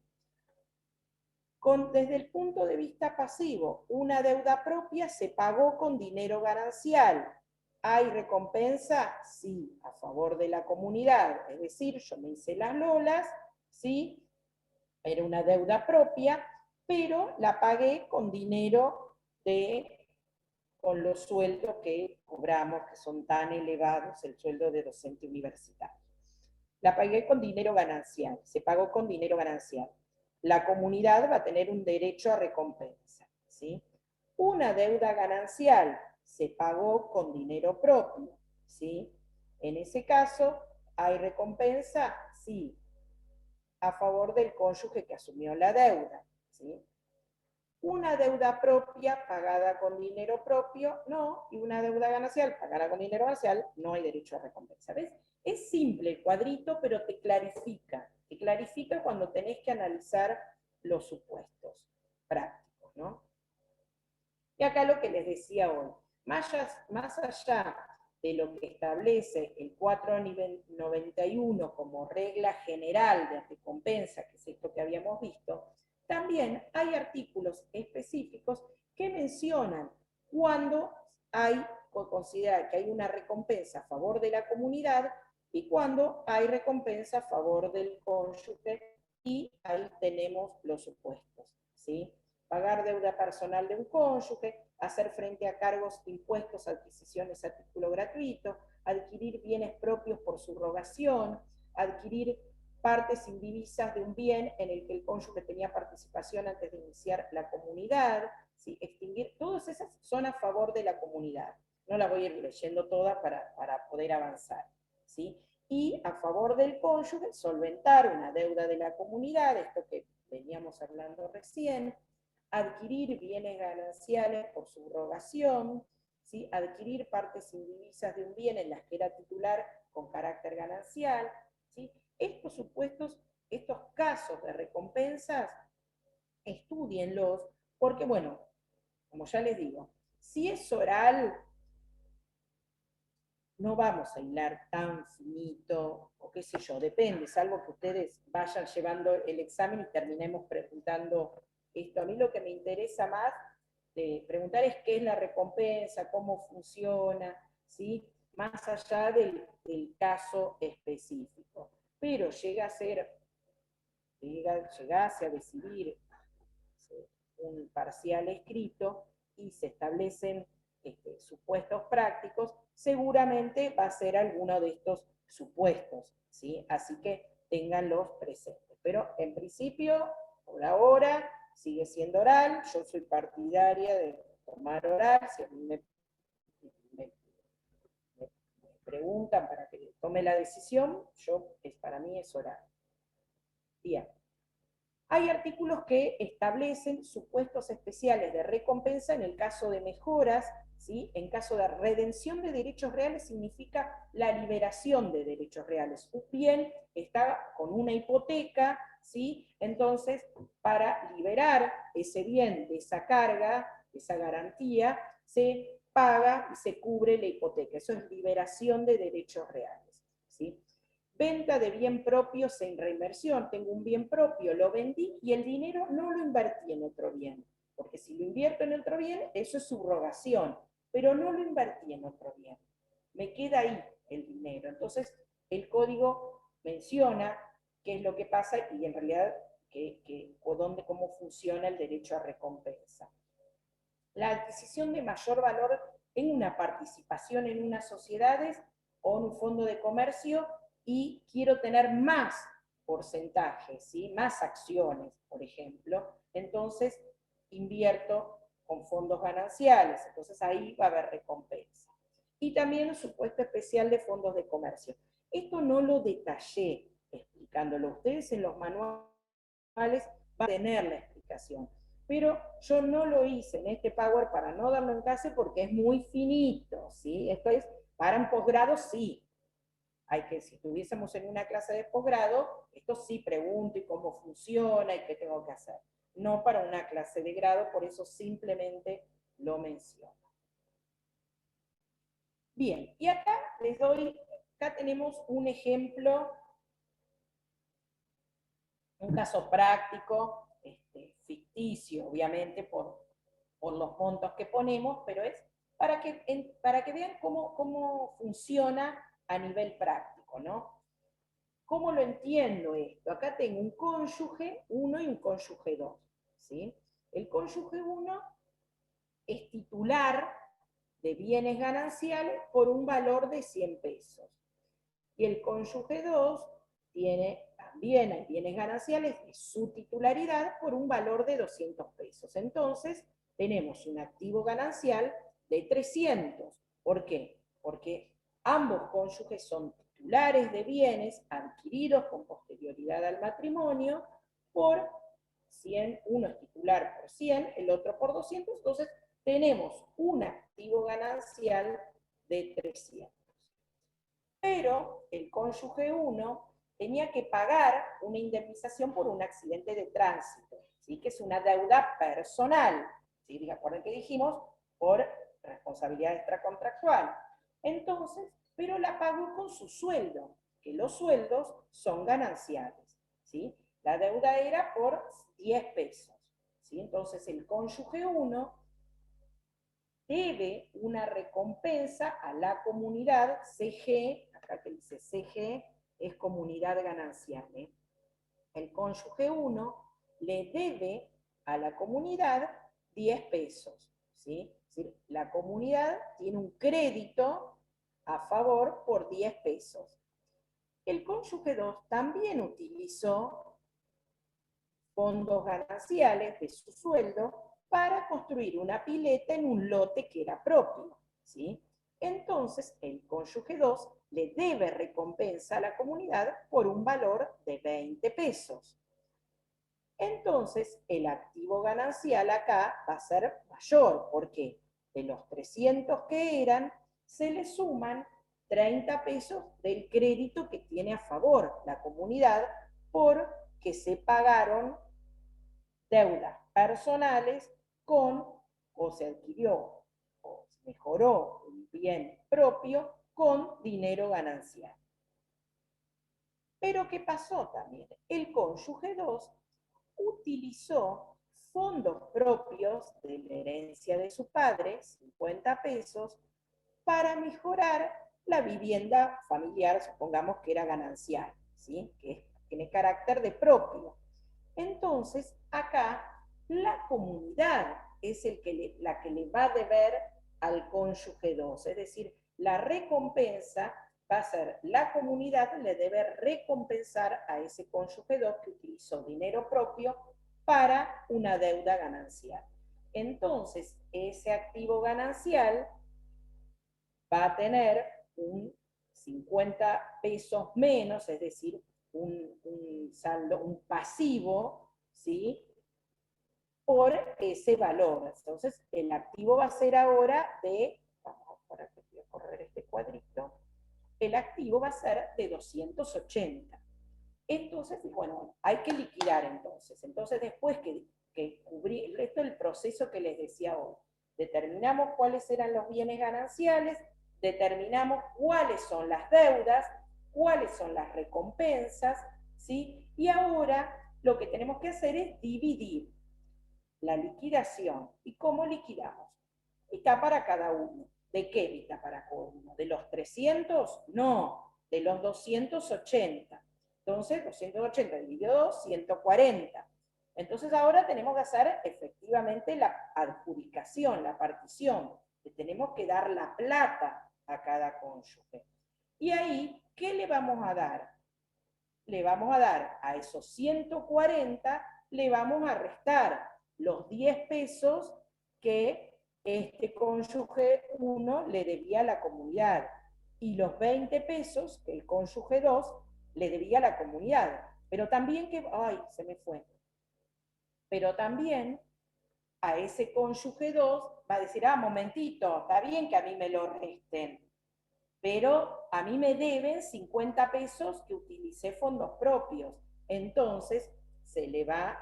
Desde el punto de vista pasivo, una deuda propia se pagó con dinero ganancial. ¿Hay recompensa? Sí, a favor de la comunidad. Es decir, yo me hice las lolas, ¿sí? Era una deuda propia, pero la pagué con dinero con los sueldos que cobramos, que son tan elevados, el sueldo de docente universitario. La pagué con dinero ganancial, se pagó con dinero ganancial. La comunidad va a tener un derecho a recompensa, ¿sí? Una deuda ganancial se pagó con dinero propio, ¿sí? En ese caso, ¿hay recompensa? Sí, a favor del cónyuge que asumió la deuda, ¿sí? Una deuda propia pagada con dinero propio, no, y una deuda ganancial pagada con dinero ganancial, no hay derecho a recompensa. ¿Ves? Es simple el cuadrito, pero te clarifica que clarifica cuando tenés que analizar los supuestos prácticos, ¿no? Y acá lo que les decía hoy, más allá de lo que establece el 491 como regla general de recompensa, que es esto que habíamos visto, también hay artículos específicos que mencionan cuando hay, considera que hay una recompensa a favor de la comunidad y cuando hay recompensa a favor del cónyuge, y ahí tenemos los supuestos, ¿sí? Pagar deuda personal de un cónyuge, hacer frente a cargos, impuestos, adquisiciones a título gratuito, adquirir bienes propios por subrogación, adquirir partes indivisas de un bien en el que el cónyuge tenía participación antes de iniciar la comunidad, ¿sí? Extinguir, todas esas son a favor de la comunidad. No la voy a ir leyendo toda para poder avanzar, ¿sí? Y a favor del cónyuge, solventar una deuda de la comunidad, esto que veníamos hablando recién, adquirir bienes gananciales por subrogación, ¿sí? Adquirir partes indivisas de un bien en las que era titular con carácter ganancial, ¿sí? Estos supuestos, estos casos de recompensas, estúdienlos, porque bueno, como ya les digo, si es oral, no vamos a hilar tan finito, o qué sé yo, depende, salvo que ustedes vayan llevando el examen y terminemos preguntando esto. A mí lo que me interesa más de preguntar es qué es la recompensa, cómo funciona, ¿sí? Más allá del caso específico. Pero llegase a decidir un parcial escrito y se establecen supuestos prácticos, seguramente va a ser alguno de estos supuestos, ¿sí? Así que ténganlos presentes. Pero en principio, por ahora, sigue siendo oral. Yo soy partidaria de tomar oral. Si a mí me preguntan para que tome la decisión, para mí es oral. Bien. Hay artículos que establecen supuestos especiales de recompensa en el caso de mejoras, ¿sí? En caso de redención de derechos reales significa la liberación de derechos reales. Un bien está con una hipoteca, ¿sí? Entonces, para liberar ese bien de esa carga, de esa garantía, se paga y se cubre la hipoteca. Eso es liberación de derechos reales, ¿sí? Venta de bien propio sin reinversión. Tengo un bien propio, lo vendí y el dinero no lo invertí en otro bien. Porque si lo invierto en otro bien, eso es subrogación. Pero no lo invertí en otro bien. Me queda ahí el dinero. Entonces, el código menciona qué es lo que pasa y en realidad cómo funciona el derecho a recompensa. La adquisición de mayor valor en una participación en unas sociedades o en un fondo de comercio, y quiero tener más porcentajes, ¿sí? Más acciones, por ejemplo, entonces invierto con fondos gananciales, entonces ahí va a haber recompensa. Y también un supuesto especial de fondos de comercio. Esto no lo detallé explicándolo. Ustedes en los manuales van a tener la explicación. Pero yo no lo hice en este Power para no darlo en clase porque es muy finito, ¿sí? Esto es, para un posgrado sí. Si estuviésemos en una clase de posgrado, esto sí pregunto y cómo funciona y qué tengo que hacer. No para una clase de grado, por eso simplemente lo menciono. Bien, y acá tenemos un ejemplo, un caso práctico, ficticio, obviamente, por los montos que ponemos, pero es para que vean cómo funciona a nivel práctico, ¿no? ¿Cómo lo entiendo esto? Acá tengo un cónyuge 1 y un cónyuge 2, ¿sí? El cónyuge 1 es titular de bienes gananciales por un valor de 100 pesos. Y el cónyuge 2 tiene también bienes gananciales de su titularidad por un valor de 200 pesos. Entonces, tenemos un activo ganancial de 300. ¿Por qué? Porque ambos cónyuges son titulares de bienes adquiridos con posterioridad al matrimonio por 100, uno es titular por 100, el otro por 200, entonces tenemos un activo ganancial de 300. Pero el cónyuge 1 tenía que pagar una indemnización por un accidente de tránsito, ¿sí? Que es una deuda personal, ¿sí? Recuerden que dijimos por responsabilidad extracontractual. Entonces, pero la pagó con su sueldo, que los sueldos son gananciales, ¿sí? La deuda era por 10 pesos, ¿sí? Entonces el cónyuge 1 debe una recompensa a la comunidad CG, acá que dice CG, es comunidad ganancial. El cónyuge 1 le debe a la comunidad 10 pesos, ¿sí? Es decir, la comunidad tiene un crédito a favor por 10 pesos. El cónyuge 2 también utilizó fondos gananciales de su sueldo para construir una pileta en un lote que era propio, ¿sí? Entonces, el cónyuge 2 le debe recompensa a la comunidad por un valor de 20 pesos. Entonces, el activo ganancial acá va a ser mayor, porque de los 300 que eran, se le suman 30 pesos del crédito que tiene a favor la comunidad porque se pagaron deudas personales con, o se adquirió, o se mejoró un bien propio con dinero ganancial. Pero ¿qué pasó también? El cónyuge 2 utilizó fondos propios de la herencia de su padre, 50 pesos, para mejorar la vivienda familiar, supongamos que era ganancial, ¿sí? Que tiene carácter de propio. Entonces, acá la comunidad es la que le va a deber al cónyuge 2, es decir, la recompensa va a ser, la comunidad le debe recompensar a ese cónyuge 2 que utilizó dinero propio para una deuda ganancial. Entonces, ese activo ganancial va a tener un 50 pesos menos, es decir, un saldo, un pasivo, ¿sí? Por ese valor. Entonces, el activo va a ser ahora de, vamos a correr este cuadrito, el activo va a ser de 280. Entonces, bueno, hay que liquidar entonces. Entonces, después que cubrí el resto del proceso que les decía hoy, determinamos cuáles eran los bienes gananciales, determinamos cuáles son las deudas, cuáles son las recompensas, ¿sí? Y ahora lo que tenemos que hacer es dividir la liquidación. ¿Y cómo liquidamos? Mitad para cada uno. ¿De qué mitad para cada uno? ¿De los 300? No, de los 280. Entonces, 280 dividido 2, 140. Entonces ahora tenemos que hacer efectivamente la adjudicación, la partición. Le tenemos que dar la plata a cada cónyuge. Y ahí, ¿qué le vamos a dar? Le vamos a dar a esos 140, le vamos a restar los 10 pesos que este cónyuge 1 le debía a la comunidad y los 20 pesos que el cónyuge 2 le debía a la comunidad. Pero también que, ay, se me fue. Pero también a ese cónyuge 2 va a decir, ah, momentito, está bien que a mí me lo resten, pero a mí me deben 50 pesos que utilicé fondos propios. Entonces, se le va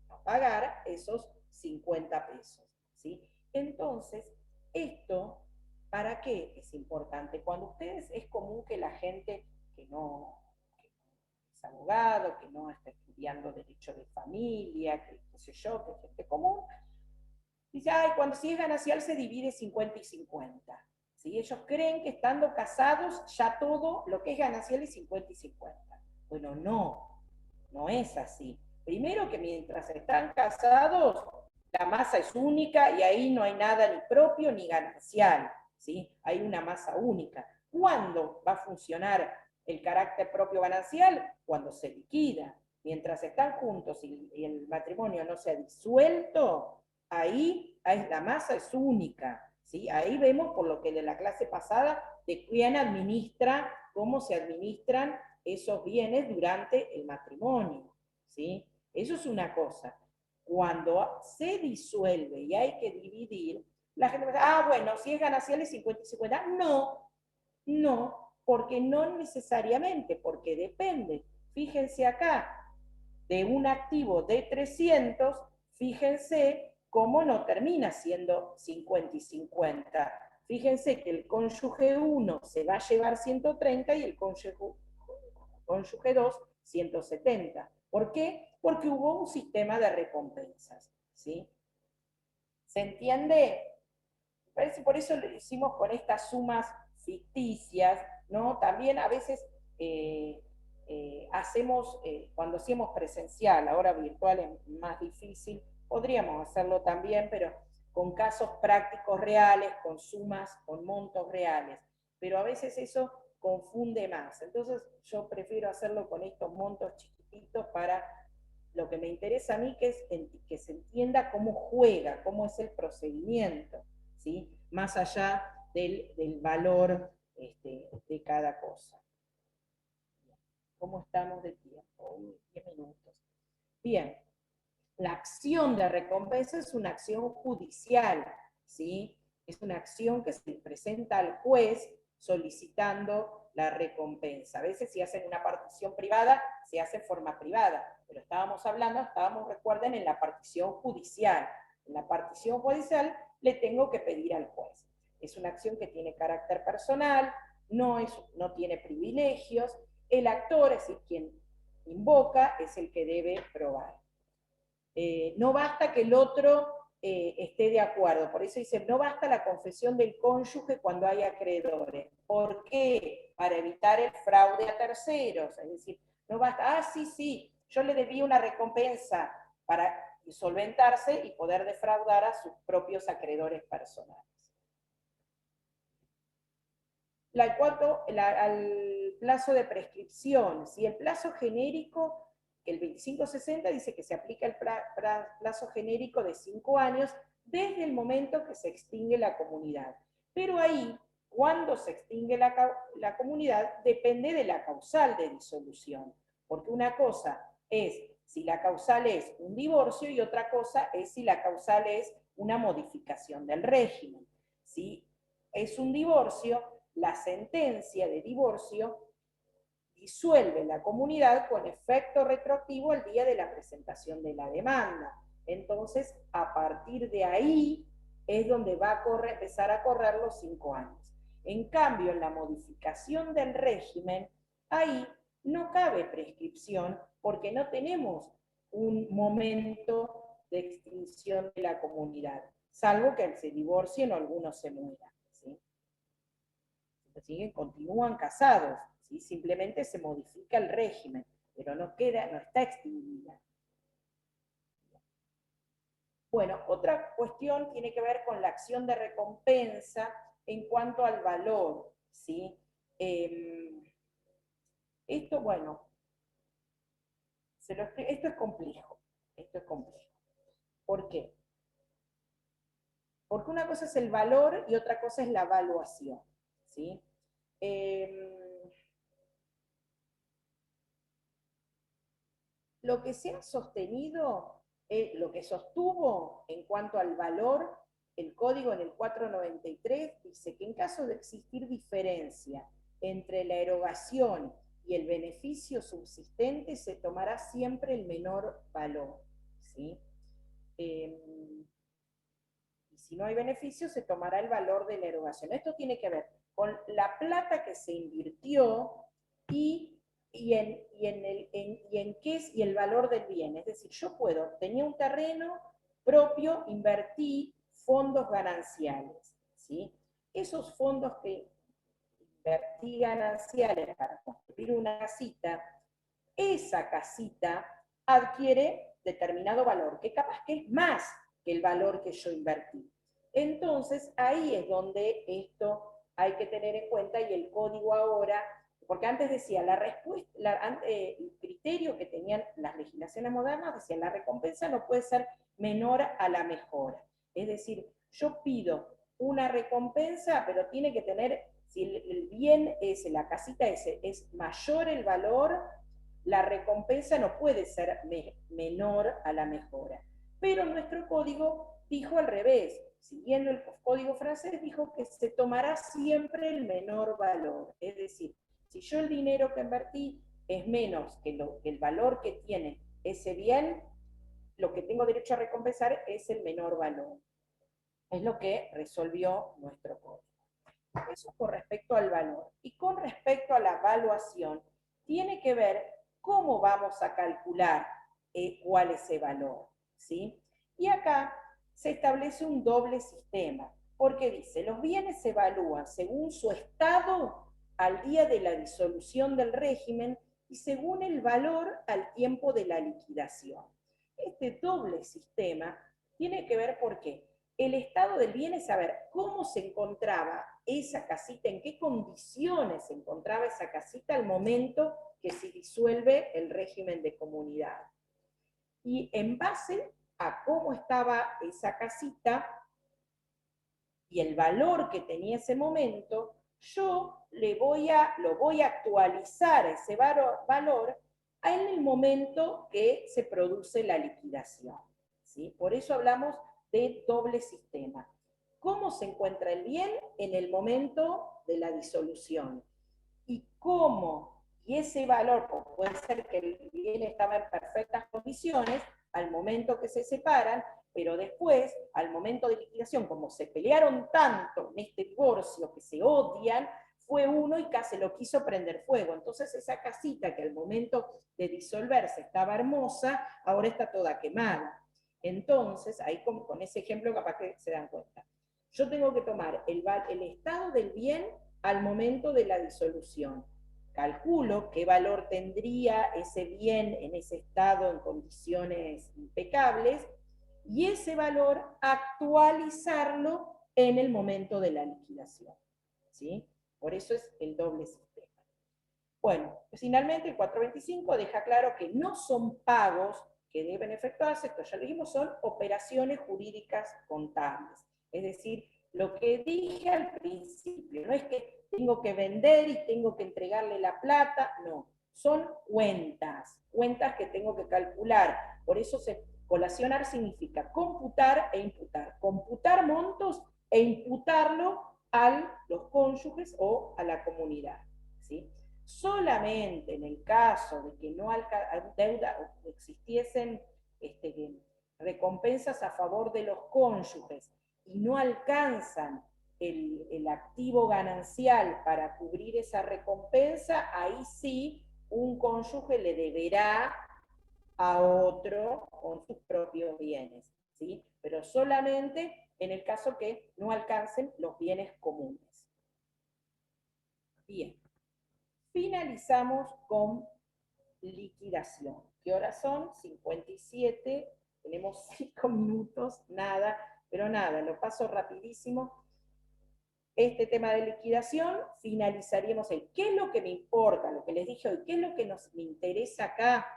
a pagar esos 50 pesos, ¿sí? Entonces, esto, ¿para qué es importante? Cuando ustedes, es común que la gente que no es abogado, que no está estudiando derecho de familia, que qué sé yo, que es gente común, dice, ay, cuando si es ganancial se divide 50 y 50. ¿Sí? Ellos creen que estando casados ya todo lo que es ganancial es 50 y 50. Bueno, no es así. Primero que mientras están casados, la masa es única y ahí no hay nada ni propio ni ganancial, ¿sí? Hay una masa única. ¿Cuándo va a funcionar el carácter propio ganancial? Cuando se liquida. Mientras están juntos y el matrimonio no se ha disuelto, ahí la masa es única. ¿Sí? Ahí vemos, por lo que de la clase pasada, de quién administra, cómo se administran esos bienes durante el matrimonio. ¿Sí? Eso es una cosa. Cuando se disuelve y hay que dividir, la gente dice, ah, bueno, si es ganancial es 50 y 50. No, porque no necesariamente, porque depende. Fíjense acá, de un activo de 300, fíjense cómo no termina siendo 50 y 50. Fíjense que el cónyuge 1 se va a llevar 130 y el cónyuge 2 170. ¿Por qué? Porque hubo un sistema de recompensas, ¿sí? ¿Se entiende? Por eso lo hicimos con estas sumas ficticias, ¿no? También a veces hacemos, cuando hacemos presencial, ahora virtual es más difícil, podríamos hacerlo también, pero con casos prácticos reales, con sumas, con montos reales. Pero a veces eso confunde más. Entonces yo prefiero hacerlo con estos montos chiquititos para lo que me interesa a mí, que es que se entienda cómo juega, cómo es el procedimiento, ¿sí? Más allá del valor de cada cosa. ¿Cómo estamos de tiempo? 10 minutos. Bien, la acción de recompensa es una acción judicial, ¿sí? Es una acción que se presenta al juez solicitando la recompensa. A veces si hacen una partición privada, se hace en forma privada, pero recuerden, en la partición judicial. En la partición judicial le tengo que pedir al juez. Es una acción que tiene carácter personal, no tiene privilegios, el actor, es decir, quien invoca, es el que debe probar. No basta que el otro esté de acuerdo, por eso dice, no basta la confesión del cónyuge cuando hay acreedores. ¿Por qué? Para evitar el fraude a terceros, es decir, no basta, sí, yo le debí una recompensa para solventarse y poder defraudar a sus propios acreedores personales. Al plazo de prescripción, si el plazo genérico, el 2560 dice que se aplica el plazo genérico de 5 años desde el momento que se extingue la comunidad. Pero ahí, cuando se extingue la comunidad, depende de la causal de disolución. Porque una cosa es si la causal es un divorcio y otra cosa es si la causal es una modificación del régimen. Si es un divorcio, la sentencia de divorcio disuelve la comunidad con efecto retroactivo al día de la presentación de la demanda. Entonces, a partir de ahí es donde va a empezar a correr los 5 años. En cambio, en la modificación del régimen, ahí no cabe prescripción porque no tenemos un momento de extinción de la comunidad, salvo que se divorcien o algunos se mueran. ¿Sí? Continúan casados, ¿sí? Simplemente se modifica el régimen, pero no está extinguida. Bueno, otra cuestión tiene que ver con la acción de recompensa en cuanto al valor, ¿sí? Esto, bueno, esto es complejo, ¿Por qué? Porque una cosa es el valor y otra cosa es la evaluación, ¿sí? Lo que se ha sostenido, lo que sostuvo en cuanto al valor, el código en el 493 dice que en caso de existir diferencia entre la erogación y el beneficio subsistente, se tomará siempre el menor valor, ¿sí? Y si no hay beneficio, se tomará el valor de la erogación. Esto tiene que ver con la plata que se invirtió y en qué es y el valor del bien. Es decir, yo tenía un terreno propio, invertí fondos gananciales, ¿sí? Esos fondos que invertí gananciales para construir una casita, esa casita adquiere determinado valor, que capaz que es más que el valor que yo invertí. Entonces, ahí es donde esto hay que tener en cuenta y el código ahora, porque antes decía, el criterio que tenían las legislaciones modernas decía, la recompensa no puede ser menor a la mejora. Es decir, yo pido una recompensa, pero tiene que tener, si el bien ese, la casita ese, es mayor el valor, la recompensa no puede ser menor a la mejora. Pero nuestro código dijo al revés, siguiendo el código francés, dijo que se tomará siempre el menor valor. Es decir, si yo el dinero que invertí es menos que el valor que tiene ese bien, lo que tengo derecho a recompensar es el menor valor. Es lo que resolvió nuestro código. Eso con respecto al valor. Y con respecto a la evaluación, tiene que ver cómo vamos a calcular cuál es ese valor, ¿sí? Y acá se establece un doble sistema, porque dice, los bienes se evalúan según su estado al día de la disolución del régimen y según el valor al tiempo de la liquidación. Este doble sistema tiene que ver por qué. El estado del bien es saber cómo se encontraba esa casita, en qué condiciones se encontraba esa casita al momento que se disuelve el régimen de comunidad. Y en base a cómo estaba esa casita y el valor que tenía ese momento, yo lo voy a actualizar ese valor en el momento que se produce la liquidación, ¿sí? Por eso hablamos de doble sistema. ¿Cómo se encuentra el bien en el momento de la disolución? Y cómo, y ese valor, puede ser que el bien estaba en perfectas condiciones al momento que se separan, pero después, al momento de liquidación, como se pelearon tanto en este divorcio, que se odian, fue uno y casi lo quiso prender fuego. Entonces esa casita que al momento de disolverse estaba hermosa, ahora está toda quemada. Entonces, ahí con ese ejemplo capaz que se dan cuenta. Yo tengo que tomar el estado del bien al momento de la disolución. Calculo qué valor tendría ese bien en ese estado en condiciones impecables y ese valor actualizarlo en el momento de la liquidación, ¿sí? Por eso es el doble sistema. Bueno, finalmente el 425 deja claro que no son pagos que deben efectuarse, esto ya lo dijimos, son operaciones jurídicas contables. Es decir, lo que dije al principio, no es que tengo que vender y tengo que entregarle la plata, no, son cuentas que tengo que calcular. Por eso colacionar significa computar e imputar. Computar montos e imputarlo a los cónyuges o a la comunidad, ¿sí? Solamente en el caso de que no deuda o existiesen recompensas a favor de los cónyuges y no alcanzan el activo ganancial para cubrir esa recompensa, ahí sí un cónyuge le deberá a otro con sus propios bienes, ¿sí? Pero solamente en el caso que no alcancen los bienes comunes. Bien. Finalizamos con liquidación. ¿Qué horas son? 57, tenemos 5 minutos, nada, pero nada, lo paso rapidísimo. Este tema de liquidación, finalizaríamos el qué es lo que me importa, lo que les dije hoy, qué es lo que me interesa acá,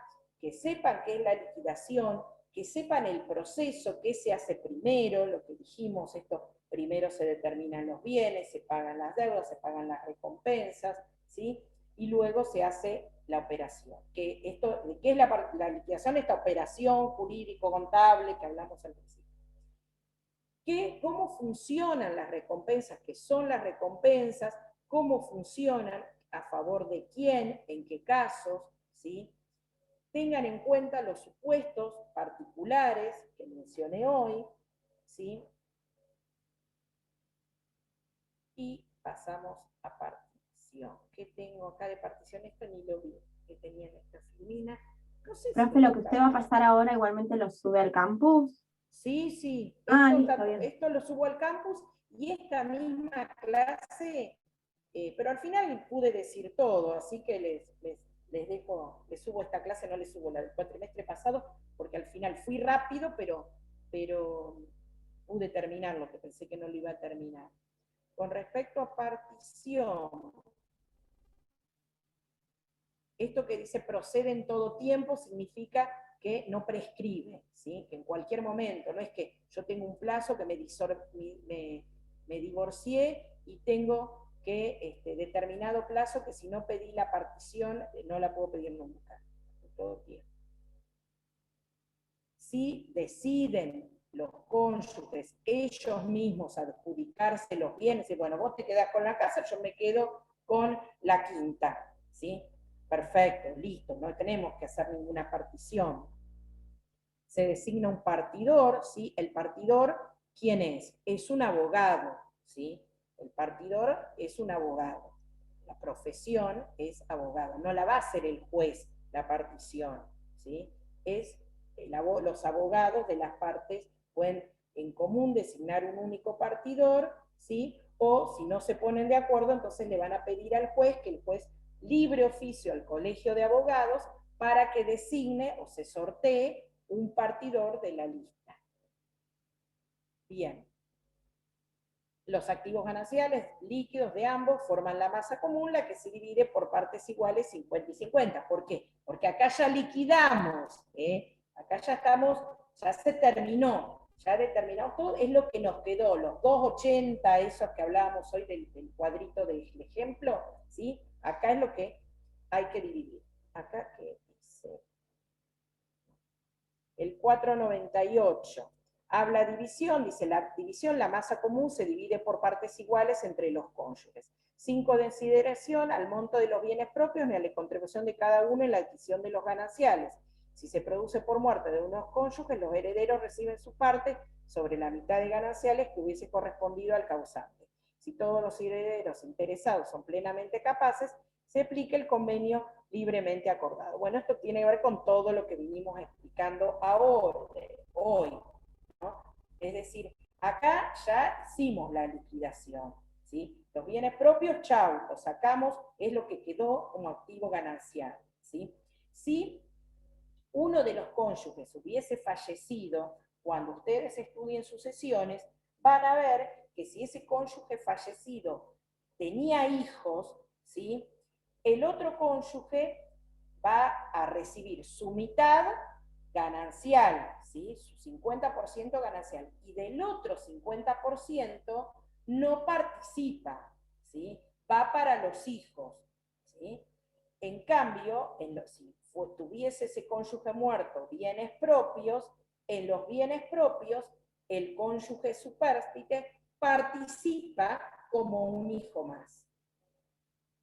que sepan qué es la liquidación, que sepan el proceso, qué se hace primero, lo que dijimos, esto primero se determinan los bienes, se pagan las deudas, se pagan las recompensas, ¿sí? Y luego se hace la operación. ¿Qué es la liquidación? Esta operación jurídico-contable que hablamos al principio. ¿Cómo funcionan las recompensas? ¿Qué son las recompensas? ¿Cómo funcionan? ¿A favor de quién? ¿En qué casos? ¿Sí? Tengan en cuenta los supuestos particulares que mencioné hoy, ¿sí? Y pasamos a partición. ¿Qué tengo acá de partición? Esto ni lo vi, que tenía en esta filmina. No sé Profe, si lo que usted va a pasar ahora igualmente lo sube al campus. Sí. Listo, bien. Esto lo subo al campus y esta misma clase, pero al final pude decir todo, así que les dejo, les subo esta clase, no les subo la del cuatrimestre pasado, porque al final fui rápido, pero pude terminar lo que pensé que no lo iba a terminar. Con respecto a partición, esto que dice procede en todo tiempo significa que no prescribe, ¿sí? Que en cualquier momento, no es que yo tengo un plazo que me divorcié y tengo que determinado plazo que si no pedí la partición no la puedo pedir nunca, en todo tiempo. Si deciden los cónyuges ellos mismos adjudicarse los bienes, y bueno, vos te quedás con la casa, yo me quedo con la quinta, ¿sí? Perfecto, listo, no tenemos que hacer ninguna partición. Se designa un partidor, ¿sí? El partidor, ¿quién es? Es un abogado, ¿sí? El partidor es un abogado. La profesión es abogado. No la va a hacer el juez la partición, ¿sí? Los abogados de las partes pueden en común designar un único partidor, ¿sí? O si no se ponen de acuerdo, entonces le van a pedir al juez que el juez libre oficio al colegio de abogados para que designe o se sortee un partidor de la lista. Bien. Los activos gananciales líquidos de ambos forman la masa común, la que se divide por partes iguales 50 y 50. ¿Por qué? Porque acá ya liquidamos, acá ya estamos, ya se terminó, ya determinamos todo, es lo que nos quedó, los 280, esos que hablábamos hoy del cuadrito del ejemplo, ¿sí? Acá es lo que hay que dividir. Acá, ¿qué dice? El 498. Habla división, dice la división, la masa común se divide por partes iguales entre los cónyuges. 5 de consideración al monto de los bienes propios ni a la contribución de cada uno en la adquisición de los gananciales. Si se produce por muerte de unos cónyuges, los herederos reciben su parte sobre la mitad de gananciales que hubiese correspondido al causante. Si todos los herederos interesados son plenamente capaces, se aplica el convenio libremente acordado. Bueno, esto tiene que ver con todo lo que vinimos explicando ahora, hoy, ¿no? Es decir, acá ya hicimos la liquidación, ¿sí? Los bienes propios, chau, los sacamos, es lo que quedó como activo ganancial, ¿sí? Si uno de los cónyuges hubiese fallecido, cuando ustedes estudien sucesiones, van a ver que si ese cónyuge fallecido tenía hijos, ¿sí? El otro cónyuge va a recibir su mitad ganancial, ¿sí? Su 50% ganancial, y del otro 50% no participa, ¿sí? Va para los hijos, ¿sí? En cambio, si tuviese ese cónyuge muerto bienes propios, en los bienes propios el cónyuge supérstite participa como un hijo más.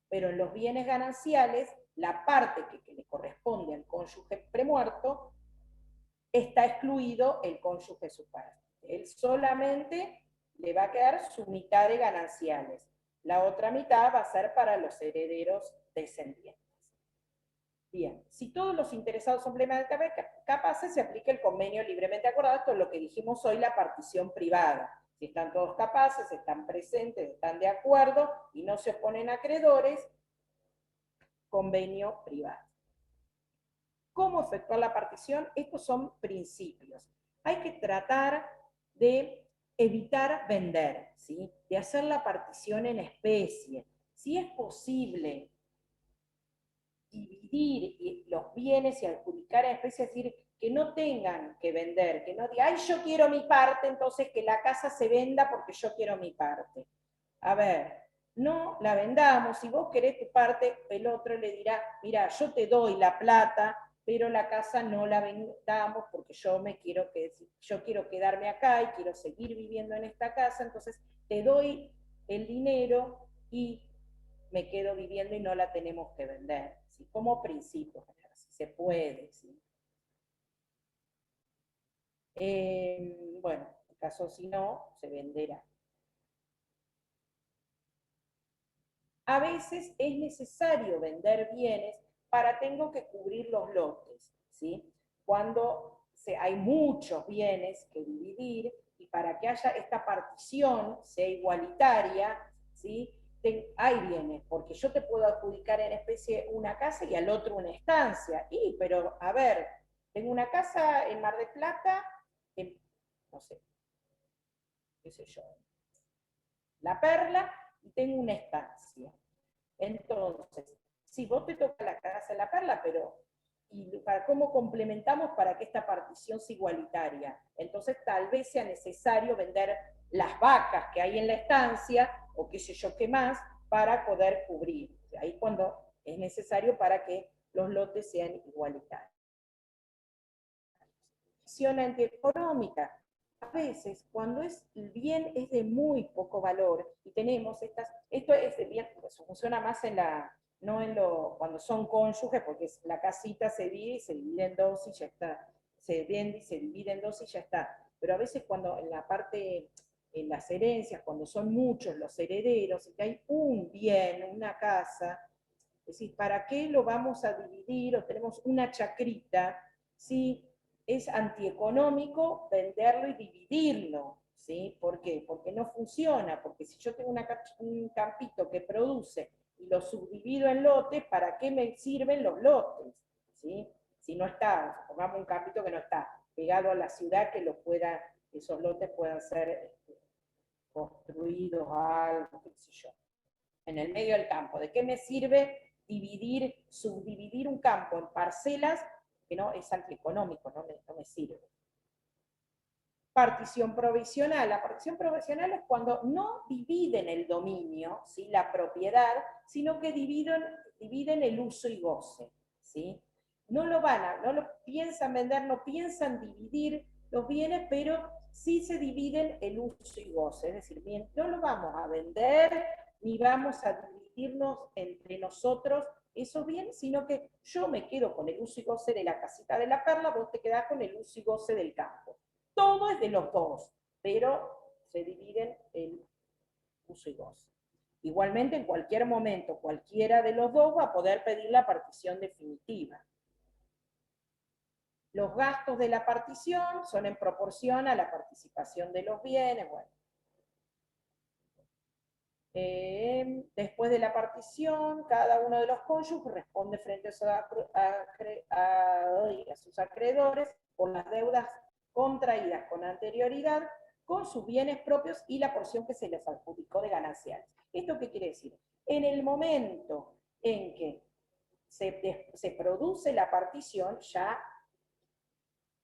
Pero en los bienes gananciales, la parte que le corresponde al cónyuge premuerto, está excluido el cónyuge supérstite. Él solamente le va a quedar su mitad de gananciales. La otra mitad va a ser para los herederos descendientes. Bien, si todos los interesados son plenamente capaces, se aplica el convenio libremente acordado. Esto es lo que dijimos hoy, la partición privada. Si están todos capaces, están presentes, están de acuerdo y no se oponen acreedores, convenio privado. ¿Cómo efectuar la partición? Estos son principios. Hay que tratar de evitar vender, ¿sí? De hacer la partición en especie. Si es posible dividir los bienes y adjudicar en especie, es decir, que no tengan que vender, que no digan, ay, yo quiero mi parte, entonces que la casa se venda porque yo quiero mi parte. A ver, no la vendamos, si vos querés tu parte, el otro le dirá, mira, yo te doy la plata, pero la casa no la vendamos porque yo quiero quedarme acá y quiero seguir viviendo en esta casa, entonces te doy el dinero y me quedo viviendo y no la tenemos que vender, ¿sí? Como principio, si se puede, ¿sí? Bueno, en caso si no, se venderá. A veces es necesario vender bienes tengo que cubrir los lotes, ¿sí? Cuando hay muchos bienes que dividir y para que haya esta partición sea igualitaria, ¿sí? Hay bienes, porque yo te puedo adjudicar en especie una casa y al otro una estancia. Pero, a ver, tengo una casa en Mar del Plata, no sé, qué sé yo, La Perla, y tengo una estancia. Entonces, si vos te toca la casa de La Perla, pero para cómo complementamos para que esta partición sea igualitaria. Entonces, tal vez sea necesario vender las vacas que hay en la estancia, o qué sé yo qué más, para poder cubrir. Ahí cuando es necesario para que los lotes sean igualitarios. Acción antieconómica. A veces, cuando el bien es de muy poco valor, y tenemos esto es bien, pues funciona más en la no cuando son cónyuges, porque la casita se divide y se divide en dos y ya está, se vende y se divide en dos y ya está. Pero a veces cuando en la parte, en las herencias, cuando son muchos los herederos, y que hay un bien, una casa, es decir, ¿para qué lo vamos a dividir? O tenemos una chacrita, ¿sí? Es antieconómico venderlo y dividirlo, ¿sí? ¿Por qué? Porque no funciona, porque si yo tengo un campito que produce y lo subdivido en lotes, ¿para qué me sirven los lotes? ¿Sí? Si no está, pongamos un campito que no está pegado a la ciudad, que esos lotes puedan ser construidos, algo, qué sé yo, en el medio del campo. ¿De qué me sirve subdividir un campo en parcelas que no es antieconómico, no me sirve? Partición provisional. La partición provisional es cuando no dividen el dominio, ¿sí?, la propiedad, sino que dividen el uso y goce, ¿sí? No lo piensan vender, no piensan dividir los bienes, pero sí se dividen el uso y goce. Es decir, no lo vamos a vender, ni vamos a dividirnos entre nosotros esos bienes, sino que yo me quedo con el uso y goce de la casita de la Perla, vos te quedás con el uso y goce del campo. Todo es de los dos, pero se dividen el uso y goce. Igualmente, en cualquier momento, cualquiera de los dos va a poder pedir la partición definitiva. Los gastos de la partición son en proporción a la participación de los bienes. Bueno. Después de la partición, cada uno de los cónyuges responde frente a sus acreedores por las deudas contraídas con anterioridad, con sus bienes propios y la porción que se les adjudicó de gananciales. ¿Esto qué quiere decir? En el momento en que se produce la partición, ya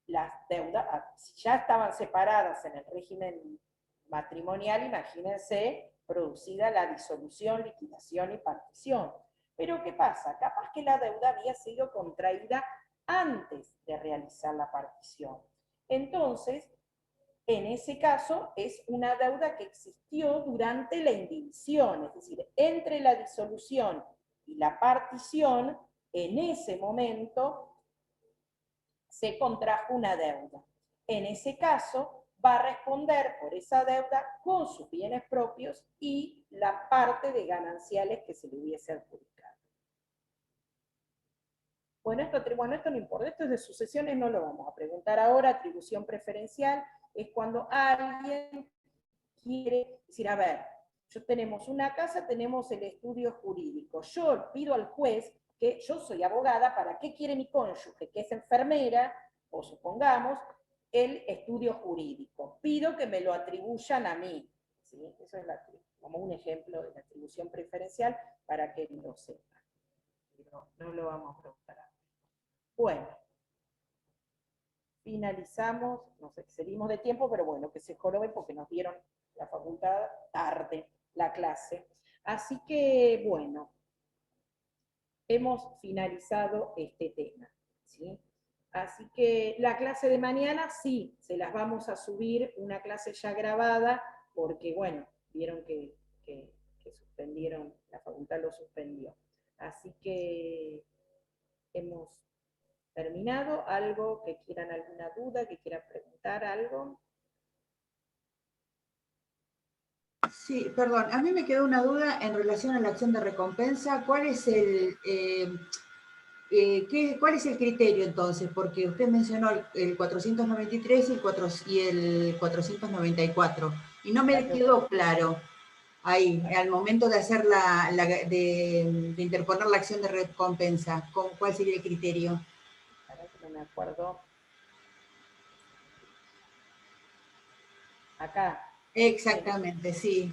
las deudas, si ya estaban separadas en el régimen matrimonial, imagínense, producida la disolución, liquidación y partición. Pero ¿qué pasa? Capaz que la deuda había sido contraída antes de realizar la partición. Entonces, en ese caso, es una deuda que existió durante la indivisión, es decir, entre la disolución y la partición, en ese momento se contrajo una deuda. En ese caso, va a responder por esa deuda con sus bienes propios y la parte de gananciales que se le hubiese adjudicado. Bueno, esto no importa, esto es de sucesiones, no lo vamos a preguntar ahora. Atribución preferencial es cuando alguien quiere decir, a ver, tenemos una casa, tenemos el estudio jurídico. Yo pido al juez que yo soy abogada, ¿para qué quiere mi cónyuge, que es enfermera, o supongamos, el estudio jurídico? Pido que me lo atribuyan a mí. ¿Sí? Eso es como un ejemplo de la atribución preferencial para que lo sepan. No lo vamos a preguntar ahora. Bueno, finalizamos, nos excedimos de tiempo, pero bueno, que se joroben porque nos dieron la facultad tarde, la clase. Así que, bueno, hemos finalizado este tema, ¿sí? Así que la clase de mañana sí, se las vamos a subir, una clase ya grabada, porque, bueno, vieron que suspendieron, la facultad lo suspendió. Así que hemos terminado. ¿Algo que quieran, alguna duda, que quieran preguntar, algo? Sí, perdón, a mí me quedó una duda en relación a la acción de recompensa. ¿Cuál es cuál es el criterio entonces? Porque usted mencionó el 493 y el 494, y no me quedó claro ahí, al momento de hacer de interponer la acción de recompensa. ¿Cuál sería el criterio? Ahora que no me acuerdo. Acá. Exactamente, sí.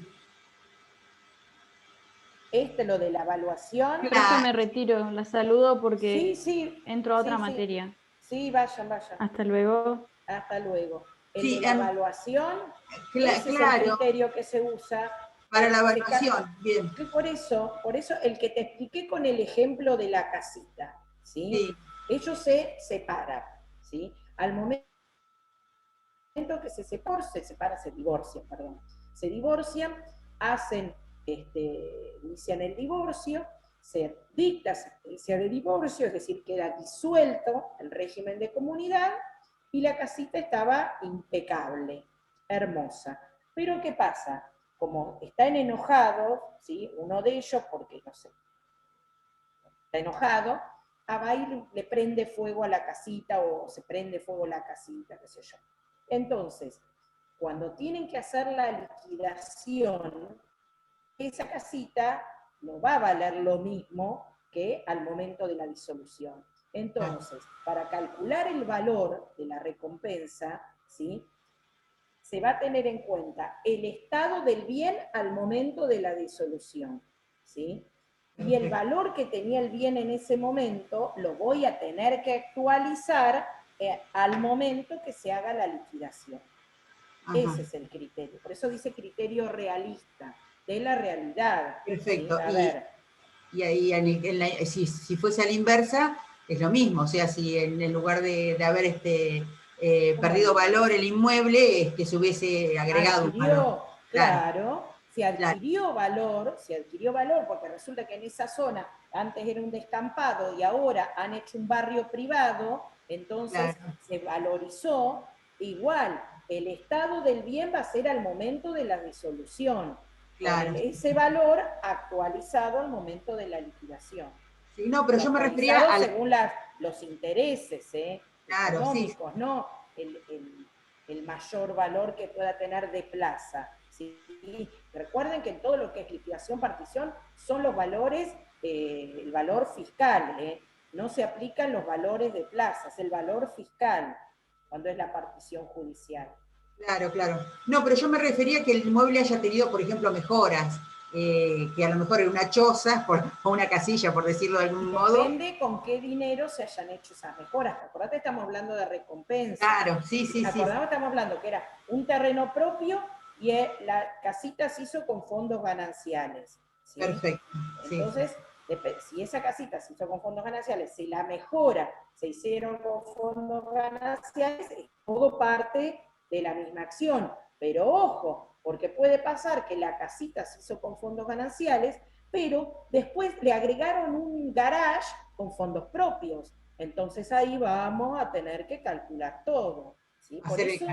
Lo de la evaluación. Profe, me retiro, la saludo porque Sí, entro a otra materia. Sí, vayan. Hasta luego. Hasta luego. El Sí, de la evaluación, ese es el criterio que se usa. Para la evaluación, bien. Por eso, el que te expliqué con el ejemplo de la casita, ¿sí? Sí. Ellos se separan, ¿sí? Al momento que se divorcian, hacen, inician el divorcio, se dicta sentencia de divorcio, es decir, queda disuelto el régimen de comunidad, y la casita estaba impecable, hermosa. Pero ¿qué pasa? Como están enojados, ¿sí? Uno de ellos, porque no sé, está enojado, va y le prende fuego a la casita, o se prende fuego a la casita, qué sé yo. Entonces, cuando tienen que hacer la liquidación, esa casita no va a valer lo mismo que al momento de la disolución. Entonces, para calcular el valor de la recompensa, ¿sí?, se va a tener en cuenta el estado del bien al momento de la disolución, ¿sí? Y el valor que tenía el bien en ese momento lo voy a tener que actualizar al momento que se haga la liquidación. Ajá. Ese es el criterio. Por eso dice criterio realista, de la realidad. Perfecto. ¿Sí? A ver. Y ahí, si fuese a la inversa, es lo mismo. O sea, si en lugar de haber perdido valor el inmueble, se hubiese agregado un valor. Claro. Si adquirió valor, porque resulta que en esa zona antes era un descampado y ahora han hecho un barrio privado, entonces se valorizó. Igual, el estado del bien va a ser al momento de la disolución. Con ese valor actualizado al momento de la liquidación. Sí, no, pero yo me refería a... según los intereses económicos, sí. No el mayor valor que pueda tener de plaza. ¿Sí? Recuerden que en todo lo que es liquidación, partición, son los valores, el valor fiscal, no se aplican los valores de plaza, es el valor fiscal cuando es la partición judicial. Claro, claro. No, pero yo me refería a que el inmueble haya tenido, por ejemplo, mejoras, que a lo mejor en una choza o una casilla, por decirlo de algún modo. Depende con qué dinero se hayan hecho esas mejoras. Acordate, estamos hablando de recompensa. Claro, sí. Acordamos, estamos hablando que era un terreno propio y la casita se hizo con fondos gananciales. ¿Sí? Perfecto. Entonces, si esa casita se hizo con fondos gananciales, si la mejora se hicieron con fondos gananciales, es todo parte de la misma acción. Pero ojo, porque puede pasar que la casita se hizo con fondos gananciales, pero después le agregaron un garage con fondos propios. Entonces ahí vamos a tener que calcular todo. ¿Sí? Por eso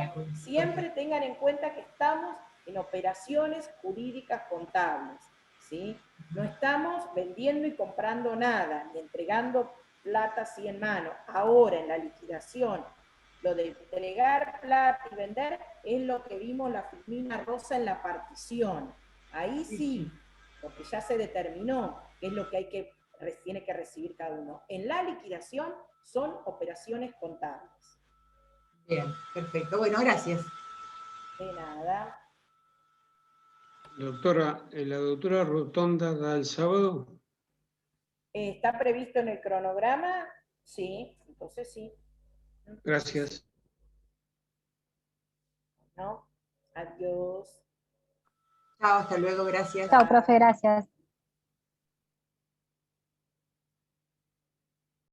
siempre tengan en cuenta que estamos en operaciones jurídicas contables. ¿Sí? No estamos vendiendo y comprando nada, ni entregando plata así en mano. Ahora en la liquidación, lo de entregar plata y vender es lo que vimos la filmina rosa en la partición. Ahí sí, porque ya se determinó qué es lo que tiene que recibir cada uno. En la liquidación son operaciones contables. Bien, perfecto. Bueno, gracias. De nada. Doctora, ¿la doctora Rotonda da el sábado? ¿Está previsto en el cronograma? Sí, entonces sí. Gracias. ¿No? Adiós. Chao, hasta luego, gracias. Chao, profe, gracias.